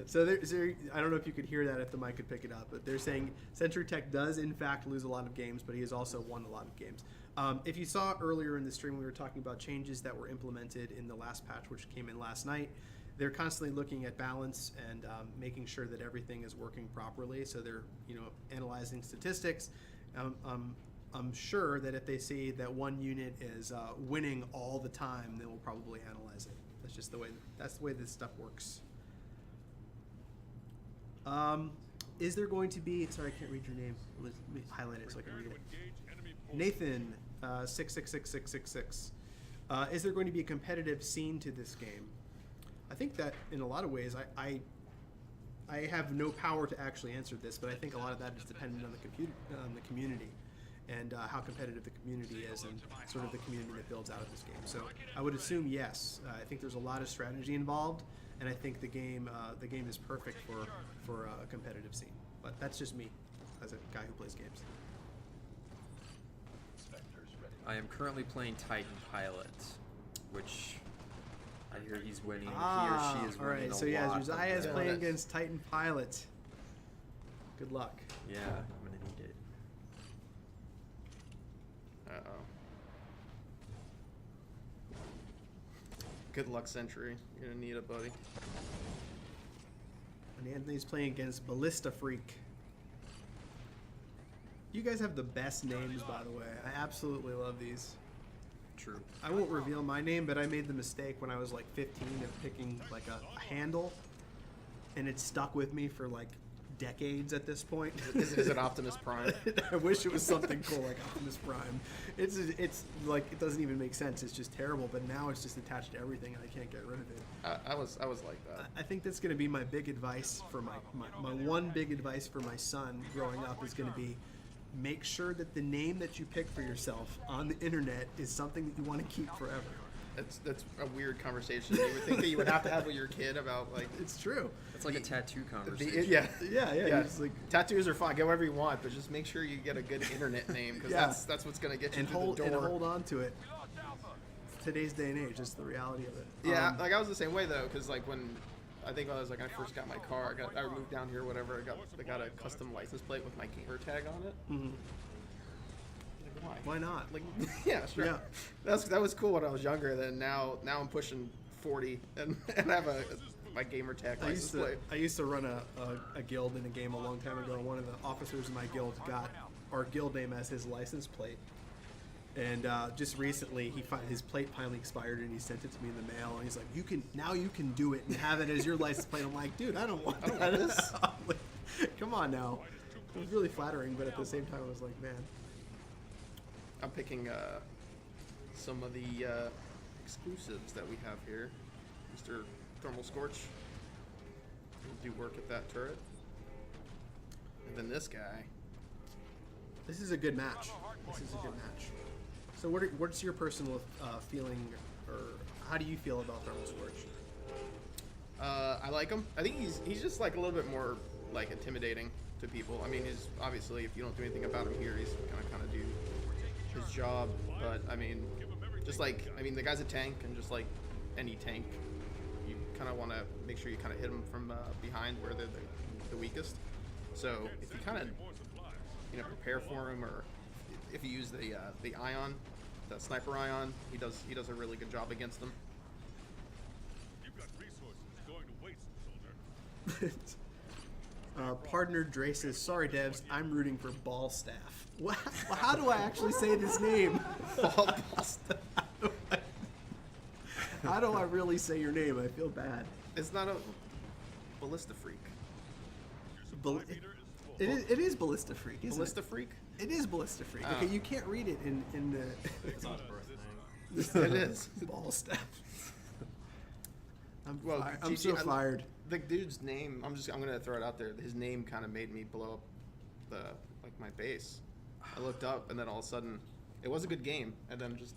So I don't know if you could hear that if the mic could pick it up, but they're saying Sentry Tech does in fact lose a lot of games, but he has also won a lot of games. If you saw earlier in the stream, we were talking about changes that were implemented in the last patch, which came in last night. They're constantly looking at balance and making sure that everything is working properly. So they're analyzing statistics. I'm sure that if they see that one unit is winning all the time, they will probably analyze it. That's just the way this stuff works. Is there going to be? Sorry, I can't read your name. Let me highlight it so I can read it. Nathan, 666666. Is there going to be a competitive scene to this game? I think that in a lot of ways, I have no power to actually answer this, but I think a lot of that is dependent on the community, and how competitive the community is, and sort of the community that builds out of this game. So I would assume yes. I think there's a lot of strategy involved, and I think the game is perfect for a competitive scene. But that's just me, as a guy who plays games. I am currently playing Titan Pilot, which I hear he's winning. He or she is winning alright, so yeah, Josiah is playing against Titan Pilot. Good luck. Yeah, I'm gonna need it. Uh-oh. Good luck, Sentry. You're gonna need it, buddy. And Anthony's playing against Ballista Freak. You guys have the best names, by the way. I absolutely love these. True. I won't reveal my name, but I made the mistake when I was like 15 of picking like a handle, and it stuck with me for like decades at this point. Is it Optimus Prime? I wish it was something cool like Optimus Prime. It's like it doesn't even make sense. It's just terrible. But now it's just attached to everything, and I can't get rid of it. I was like that. I think that's going to be my big advice for my one big advice for my son growing up is going to be, make sure that the name that you pick for yourself on the internet is something that you want to keep forever. That's a weird conversation. You would think that you would have to have with your kid about like. It's true. It's like a tattoo conversation. Yeah. Just like, tattoos are fine. Get whatever you want, but just make sure you get a good internet name because that's what's gonna get you through the door. And hold on to it. It's today's day and age. It's the reality of it. Yeah, like I was the same way though, because like when I first got my car, I moved down here, whatever. I got a custom license plate with my gamer tag on it. Mm-hmm. Like, why not? Like, yeah, sure. Yeah. That was cool when I was younger. Then now I'm pushing 40 and I have my gamer tag license plate. I used to run a guild in a game a long time ago. One of the officers in my guild got our guild name as his license plate. And just recently, his plate finally expired, and he sent it to me in the mail. And he's like, "You can do it and have it as your license plate." I'm like, "Dude, I don't want this. Come on now." It was really flattering, but at the same time, I was like, "Man." I'm picking some of the exclusives that we have here. Mr. Thermal Scorch will do work at that turret, and then this guy. This is a good match. So what's your personal feeling, or how do you feel about Thermal Scorch? I like him. I think he's just like a little bit more like intimidating to people. I mean, he's obviously, if you don't do anything about him here, he's gonna kind of do his job. But I mean, the guy's a tank, and just like any tank, you kind of want to make sure you kind of hit him from behind where they're the weakest. So if you kind of prepare for him, or if you use the ion, the sniper ion, he does a really good job against them. You've got resources going to waste, soldier. Partner Dre says, "Sorry, devs, I'm rooting for Ball Staff." What? How do I actually say this name? Ball Staff. How do I really say your name? I feel bad. It's not a Ballista Freak. It is Ballista Freak. Ballista Freak? It is Ballista Freak. Okay, you can't read it in the. It's not a birth thing. It is Ball Staff. I'm so fired. The dude's name, I'm gonna throw it out there. His name kind of made me blow up my base. I looked up and then all of a sudden, it was a good game, and then just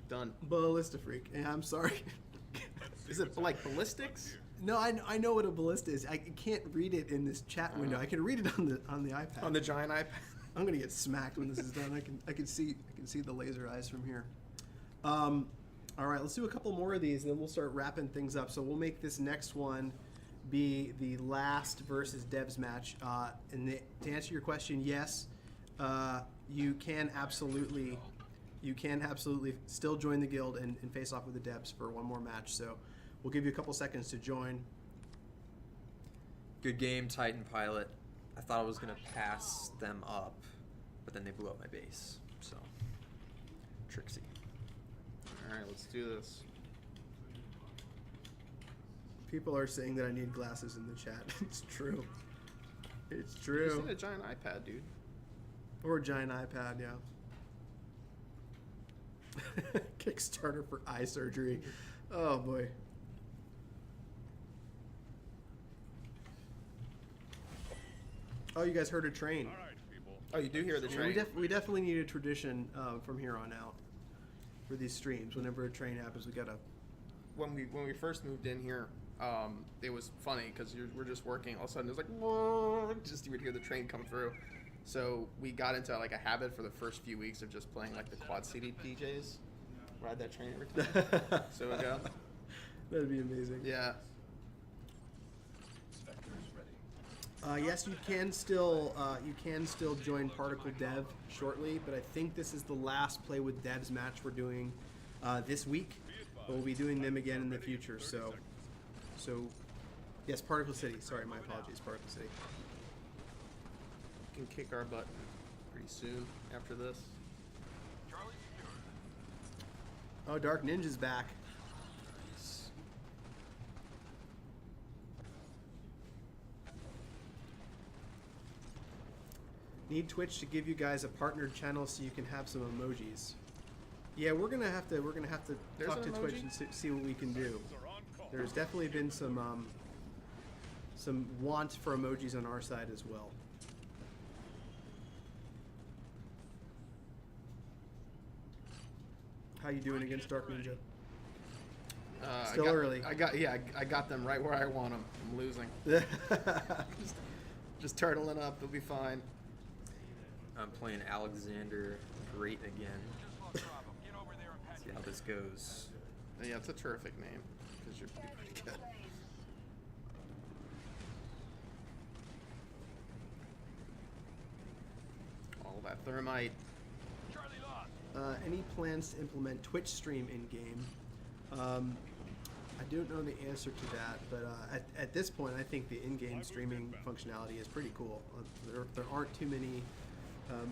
done. Ballista freak. Yeah, I'm sorry. Is it like ballistics? No, I know what a ballista is. I can't read it in this chat window. I can read it on the iPad. On the giant iPad. I'm gonna get smacked when this is done. I can see the laser eyes from here. All right, let's do a couple more of these, and then we'll start wrapping things up. So we'll make this next one be the last versus devs match. To answer your question, yes, you can absolutely still join the guild and face off with the devs for one more match. So we'll give you a couple seconds to join. Good game, Titan Pilot. I thought I was going to pass them up, but then they blew up my base. So, Trixie. All right, let's do this. People are saying that I need glasses in the chat. It's true. It's You true. said a giant iPad, dude. Or a giant iPad, yeah. Kickstarter for eye surgery. Oh boy. Oh, you guys heard a train. Oh, you do hear the train? We definitely need a tradition from here on out for these streams. Whenever a train happens, we gotta. When we first moved in here, it was funny because we're just working. All of a sudden, it was like, whoa, just you would hear the train come through. So we got into like a habit for the first few weeks of just playing like the quad CD PJs. Ride that train every time. So we go. That'd be amazing. Yeah. Yes, you can still join Particle Dev shortly, but I think this is the last Play with Devs match we're doing this week. But we'll be doing them again in the future. So yes, Particle City. Sorry, my apologies, Particle City. Can kick our butt pretty soon after this. Oh, Dark Ninja's back. Need Twitch to give you guys a partnered channel so you can have some emojis. Yeah, we're gonna have to There's talk an to emoji? Twitch and see what we can do. There's definitely been some want for emojis on our side as well. How you doing against Dark Ninja? Still early. I got them right where I want them. I'm losing. just turtling up. They'll be fine. I'm playing Alexander Great again. See how this goes. Yeah, it's a terrific name because you're pretty good. All that thermite. Any plans to implement Twitch stream in game? I don't know the answer to that, but at this point, I think the in-game streaming functionality is pretty cool. There aren't too many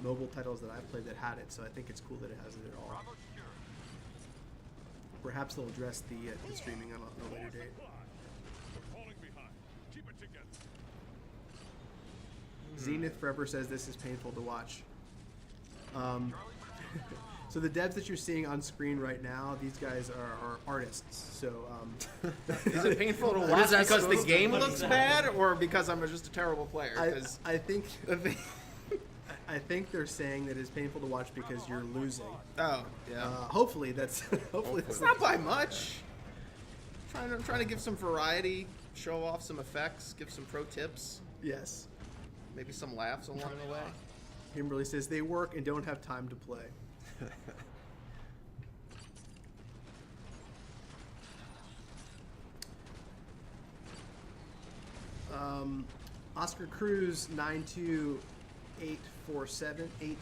mobile titles that I've played that had it, so I think it's cool that it has it at all. Perhaps they'll address the streaming on a later date. Zenith Forever says this is painful to watch. So the devs that you're seeing on screen right now, these guys are artists. So is it painful to watch because the game looks bad, or because I'm just a terrible player? I think I think they're saying that it's painful to watch because you're losing. Oh, yeah. Hopefully that's it's not by much. I'm trying to give some variety, show off some effects, give some pro tips. Yes. Maybe some laughs along the way. Kimberly says they work and don't have time to play. Oscar Cruz 92847 8.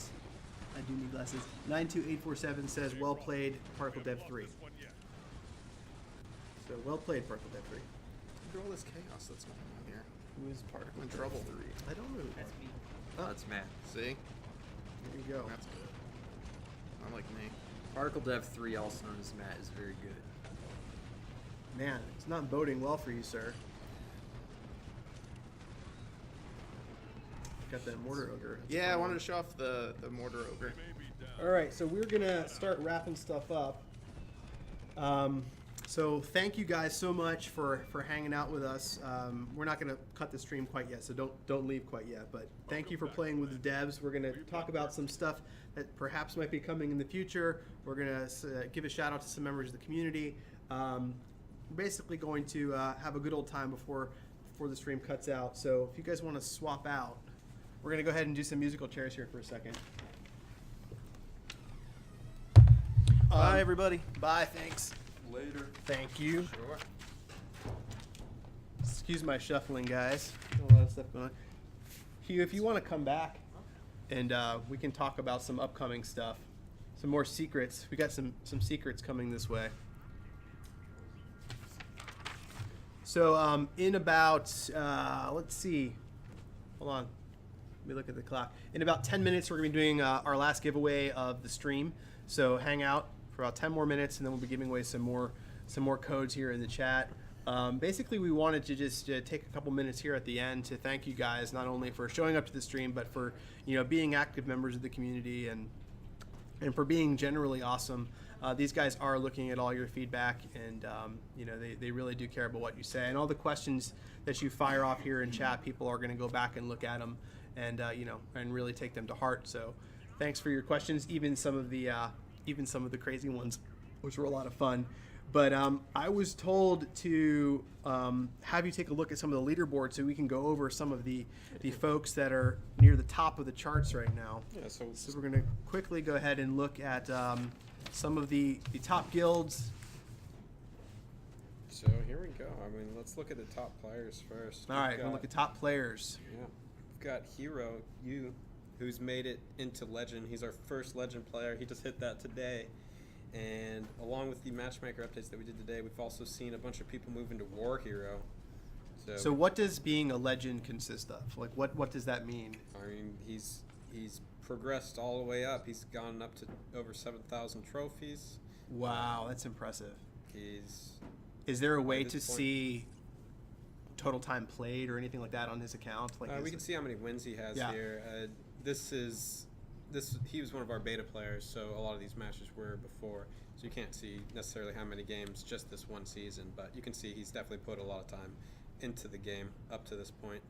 I do need glasses. 92847 says well played Particle Dev 3. So well played Particle Dev 3. Look at all this chaos that's going on here. Who is Particle in Dev trouble? 3? I don't know. That's me. Oh, That's Matt. See? there you go. That's good. Not like me. Particle Dev 3, also known as Matt, is very good. Man, it's not boding well for you, sir. Got that mortar ogre. That's Yeah, I fun. wanted to show off the mortar ogre. All right, so we're gonna start wrapping stuff up. So thank you guys so much for hanging out with us. We're not going to cut the stream quite yet, so don't leave quite yet. But thank you for playing with the devs. We're going to talk about some stuff that perhaps might be coming in the future. We're going to give a shout out to some members of the community. We're basically going to have a good old time before the stream cuts out. So if you guys want to swap out, we're going to go ahead and do some musical chairs here for a second. Bye, everybody. Bye, thanks. Later. Thank you. Sure. Excuse my shuffling, guys. A lot of stuff going on. Hugh, if you want to come back and we can talk about some upcoming stuff, some more secrets. We got some secrets coming this way. So in about, let's see, hold on. Let me look at the clock. In about 10 minutes, we're going to be doing our last giveaway of the stream. So hang out for about 10 more minutes, and then we'll be giving away some more codes here in the chat. Basically, we wanted to just take a couple minutes here at the end to thank you guys, not only for showing up to the stream, but for being active members of the community and for being generally awesome. These guys are looking at all your feedback, and they really do care about what you say. And all the questions that you fire off here in chat, people are going to go back and look at them, and and really take them to heart. So thanks for your questions, even some of the crazy ones, which were a lot of fun. But I was told to have you take a look at some of the leaderboards so we can go over some of the folks that are near the top of the charts right now. Yeah, so we're going to quickly go ahead and look at some of the top guilds. So here we go. I mean, let's look at the top players first. All right, we'll look at top players. Yeah, we've got Hero U, who's made it into Legend. He's our first Legend player. He just hit that today. And along with the matchmaker updates that we did today, we've also seen a bunch of people move into War Hero. So what does being a Legend consist of? Like, what does that mean? I mean, he's progressed all the way up. He's gone up to over 7,000 trophies. Wow, that's impressive. Is there a way to see total time played or anything like that on his account? Like we can see how many wins he has here. He was one of our beta players, so a lot of these matches were before, so you can't see necessarily how many games just this one season, but you can see he's definitely put a lot of time into the game up to this point.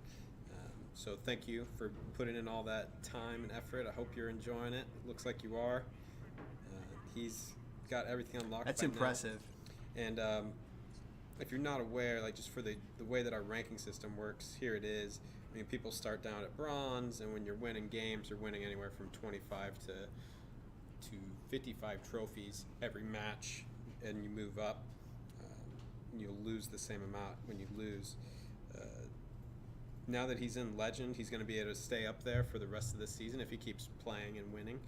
So thank you for putting in all that time and effort. I hope you're enjoying it. It looks like you are. He's got everything unlocked. That's by impressive. Now. And if you're not aware, like just for the way that our ranking system works, here it is. I mean, people start down at bronze, and when you're winning games, you're winning anywhere from 25 to 55 trophies every match, and you move up. You'll lose the same amount when you lose. Now that he's in Legend, he's going to be able to stay up there for the rest of the season if he keeps playing and winning.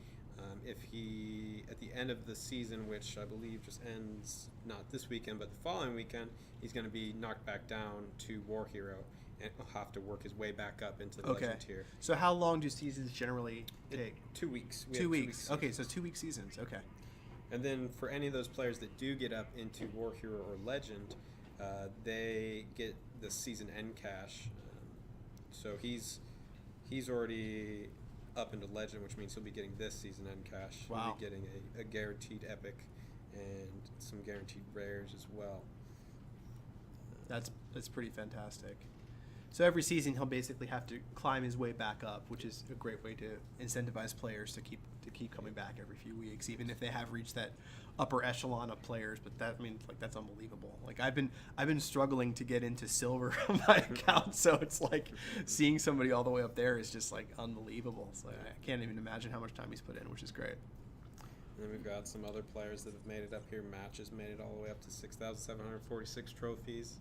If he, at the end of the season, which I believe just ends not this weekend but the following weekend, he's going to be knocked back down to War Hero and he'll have to work his way back up into the Legend tier. So how long do seasons generally take? 2 weeks. 2 weeks. Okay, so 2 week seasons. Okay. And then for any of those players that do get up into War Hero or Legend, they get the season end cash. So he's already up into Legend, which means he'll be getting this season end cash. Wow. He'll be getting a guaranteed epic and some guaranteed rares as well. That's pretty fantastic. So every season he'll basically have to climb his way back up, which is a great way to incentivize players to keep coming back every few weeks, even if they have reached that upper echelon of players. But that's unbelievable. Like I've been struggling to get into silver on my account, so it's like seeing somebody all the way up there is just like unbelievable. So I can't even imagine how much time he's put in, which is great. And then we've got some other players that have made it up here. Match has made it all the way up to 6,746 trophies.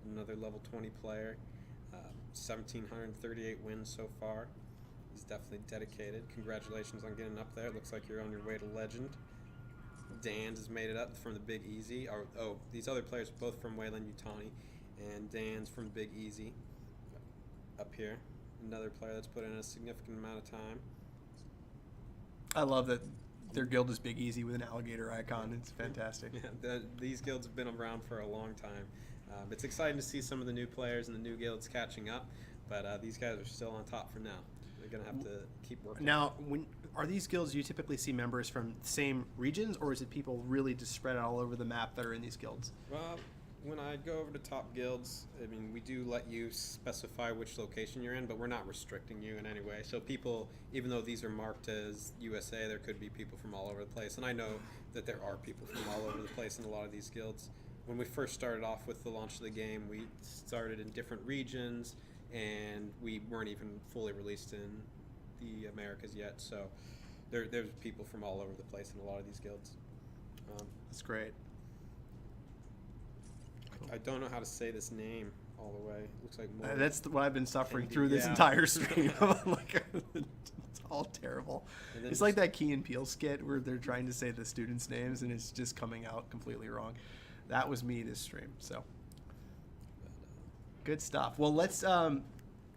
Another level 20 player. 1,738 wins so far. He's definitely dedicated. Congratulations on getting up there. It looks like you're on your way to Legend. Dan's has made it up from the Big Easy. These other players are both from Wayland Yutani, and Dan's from Big Easy up here. Another player that's put in a significant amount of time. I love that their guild is Big Easy with an alligator icon. It's fantastic. Yeah, these guilds have been around for a long time. It's exciting to see some of the new players and the new guilds catching up, but these guys are still on top for now. We're gonna have to keep working. Now, are these guilds, you typically see members from the same regions, or is it people really just spread out all over the map that are in these guilds? Well, when I go over to top guilds, I mean, we do let you specify which location you're in, but we're not restricting you in any way. So people, even though these are marked as USA, there could be people from all over the place. And I know that there are people from all over the place in a lot of these guilds. When we first started off with the launch of the game, we started in different regions, and we weren't even fully released in the Americas yet. So there's people from all over the place in a lot of these guilds. That's great. I don't know how to say this name all the way. It looks like more. That's what I've been suffering ND, through this yeah. entire stream. I'm like, it's all terrible. It's like that Key and Peele skit where they're trying to say the students' names and it's just coming out completely wrong. That was me this stream. So good stuff. Well, let's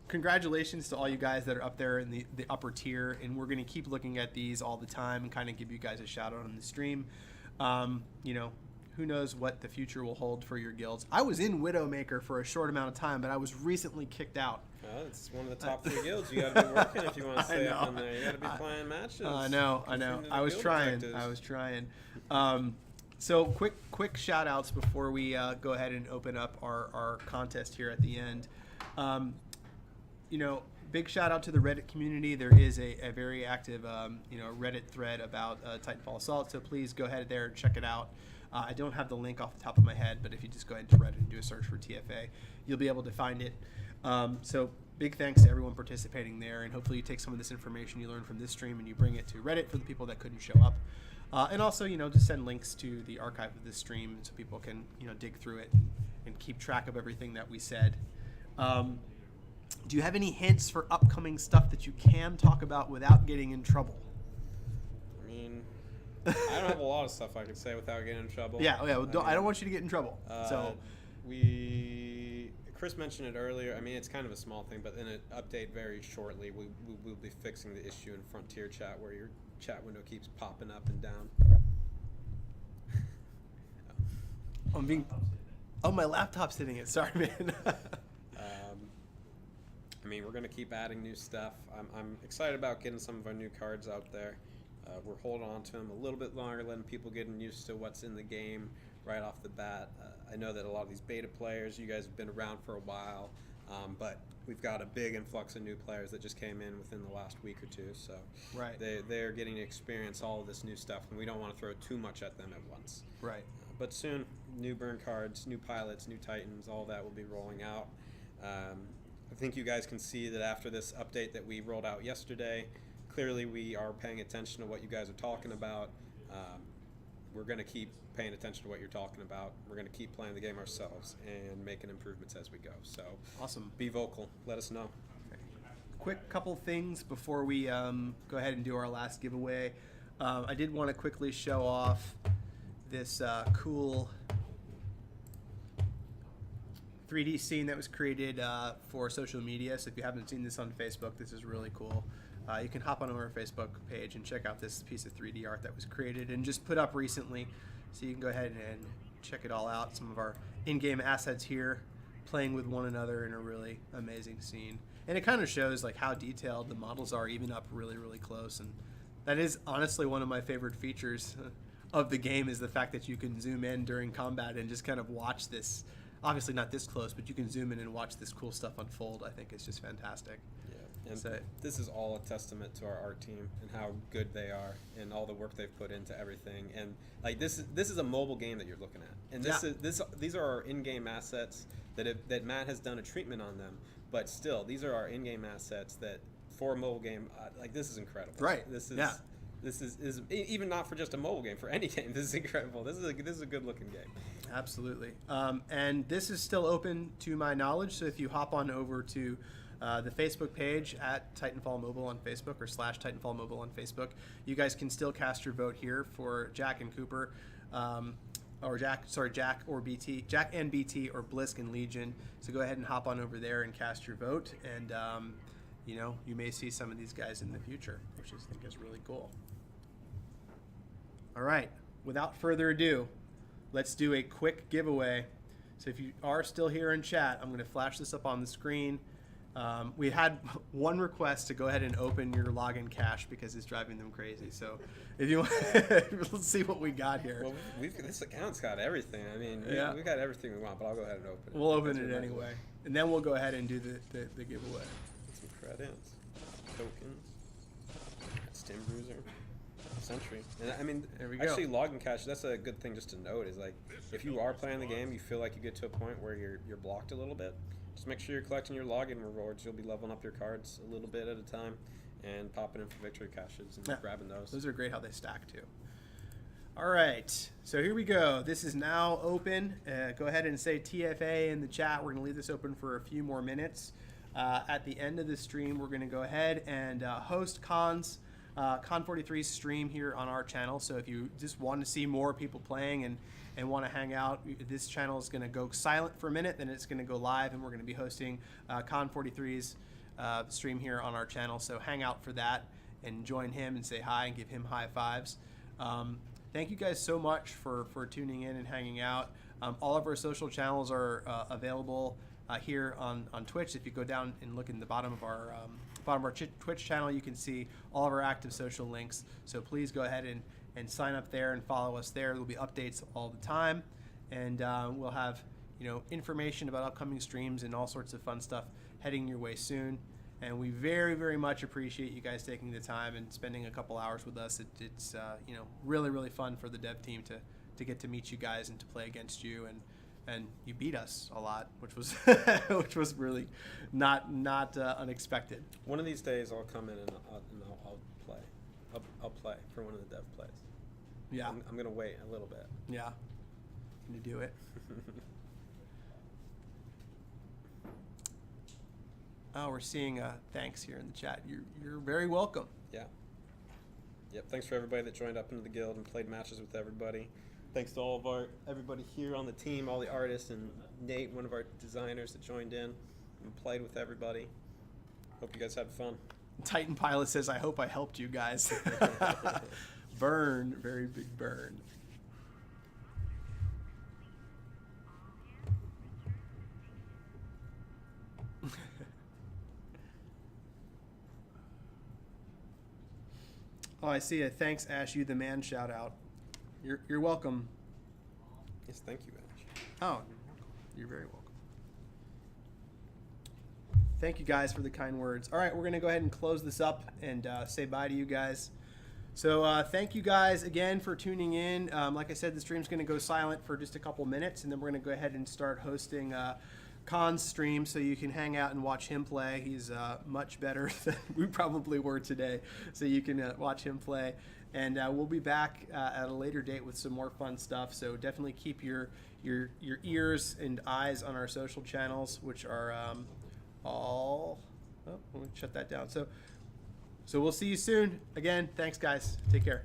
congratulations to all you guys that are up there in the upper tier, and we're going to keep looking at these all the time and kind of give you guys a shout out on the stream. You know, who knows what the future will hold for your guilds. I was in Widowmaker for a short amount of time, but I was recently kicked out. It's one of the top 3 guilds. You got to be working if you want to stay up in there. You got to be playing matches. I know. I was trying. So quick shout outs before we go ahead and open up our contest here at the end. You know, big shout out to the Reddit community. There is a very active Reddit thread about Titanfall Assault, so please go ahead there and check it out. I don't have the link off the top of my head, but if you just go ahead to Reddit and do a search for TFA, you'll be able to find it. So big thanks to everyone participating there, and hopefully you take some of this information you learned from this stream and you bring it to Reddit for the people that couldn't show up. And also, to send links to the archive of this stream so people can, dig through it and keep track of everything that we said. Do you have any hints for upcoming stuff that you can talk about without getting in trouble? I mean, I don't have a lot of stuff I could say without getting in trouble. Yeah. Well, I don't want you to get in trouble. Chris mentioned it earlier. I mean, it's kind of a small thing, but in an update very shortly, we'll be fixing the issue in Frontier Chat where your chat window keeps popping up and down. My laptop's hitting it. Sorry, man. I mean, we're going to keep adding new stuff. I'm excited about getting some of our new cards out there. We're holding on to them a little bit longer, letting people get used to what's in the game right off the bat. I know that a lot of these beta players, you guys have been around for a while, but we've got a big influx of new players that just came in within the last week or two. So right. They're getting to experience all of this new stuff, and we don't want to throw too much at them at once. Right. But soon, new burn cards, new pilots, new titans, all that will be rolling out. I think you guys can see that after this update that we rolled out yesterday, clearly we are paying attention to what you guys are talking about. We're going to keep paying attention to what you're talking about. We're going to keep playing the game ourselves and making improvements as we go. So awesome. Be vocal. Let us know. Okay. Quick couple things before we go ahead and do our last giveaway. I did want to quickly show off this cool 3D scene that was created for social media. So if you haven't seen this on Facebook, this is really cool. You can hop on our Facebook page and check out this piece of 3D art that was created and just put up recently. So you can go ahead and check it all out. Some of our in-game assets here playing with one another in a really amazing scene. And it kind of shows like how detailed the models are, even up really, really close. And that is honestly one of my favorite features of the game, is the fact that you can zoom in during combat and just kind of watch this. Obviously not this close, but you can zoom in and watch this cool stuff unfold. I think it's just fantastic. Yeah, and this is all a testament to our art team and how good they are and all the work they've put into everything. And like this is a mobile game that you're looking at, and these are our in-game assets that Matt has done a treatment on them. But still, these are our in-game assets that for a mobile game, like this is incredible. Right. This is even not for just a mobile game, for any game. This is incredible. This is a good looking game. Absolutely. And this is still open to my knowledge. So if you hop on over to the Facebook page at Titanfall Mobile on Facebook or /Titanfall Mobile on Facebook, you guys can still cast your vote here for Jack and Cooper, Jack and BT or Blisk and Legion. So go ahead and hop on over there and cast your vote. And you may see some of these guys in the future, which I think is really cool. All right, without further ado, let's do a quick giveaway. So if you are still here in chat, I'm going to flash this up on the screen. We had one request to go ahead and open your login cache because it's driving them crazy. So if you want, let's see what we got here. Well, this account's got everything. I mean, we got everything we want, but I'll go ahead and open it. We'll open it anyway. And then we'll go ahead and do the giveaway. Some credits, tokens, Stim Bruiser, Sentry. And I mean, There we go. actually, login cache, that's a good thing just to note, is like, if you are playing the game, you feel like you get to a point where you're blocked a little bit, just make sure you're collecting your login rewards. You'll be leveling up your cards a little bit at a time and popping in for victory caches and grabbing those. Those are great how they stack too. All right, so here we go. This is now open. Go ahead and say TFA in the chat. We're going to leave this open for a few more minutes. At the end of the stream, we're going to go ahead and host Con 43's stream here on our channel. So if you just want to see more people playing and want to hang out, this channel is going to go silent for a minute, then it's going to go live, and we're going to be hosting Con 43's stream here on our channel. So hang out for that and join him and say hi and give him high fives. Thank you guys so much for tuning in and hanging out. All of our social channels are available here on Twitch. If you go down and look in the bottom of our Twitch channel, you can see all of our active social links. So please go ahead and sign up there and follow us there. There'll be updates all the time, and we'll have information about upcoming streams and all sorts of fun stuff heading your way soon. And we very, very much appreciate you guys taking the time and spending a couple hours with us. It's really, really fun for the dev team to get to meet you guys and to play against you, and you beat us a lot, which was which was really not unexpected. One of these days, I'll come in and I'll play. I'll play for one of the dev plays. Yeah, I'm gonna wait a little bit. Yeah, can you do it? Oh, we're seeing thanks here in the chat. You're very welcome. Yeah. Yep. Thanks for everybody that joined up into the guild and played matches with everybody. Thanks to all of everybody here on the team, all the artists, and Nate, one of our designers that joined in and played with everybody. Hope you guys had fun. Titan Pilot says, "I hope I helped you guys." Burn, very big burn. Oh, I see a thanks, Ash, you the man shout out. You're welcome. Yes, thank you, Ash. Oh, you're very welcome. Thank you guys for the kind words. All right, we're going to go ahead and close this up and say bye to you guys. So thank you guys again for tuning in. Like I said, the stream's going to go silent for just a couple minutes, and then we're going to go ahead and start hosting Khan's stream so you can hang out and watch him play. He's much better than we probably were today, so you can watch him play. And we'll be back at a later date with some more fun stuff. So definitely keep your ears and eyes on our social channels, which are all. Oh, let me shut that down. So we'll see you soon. Again, thanks guys. Take care.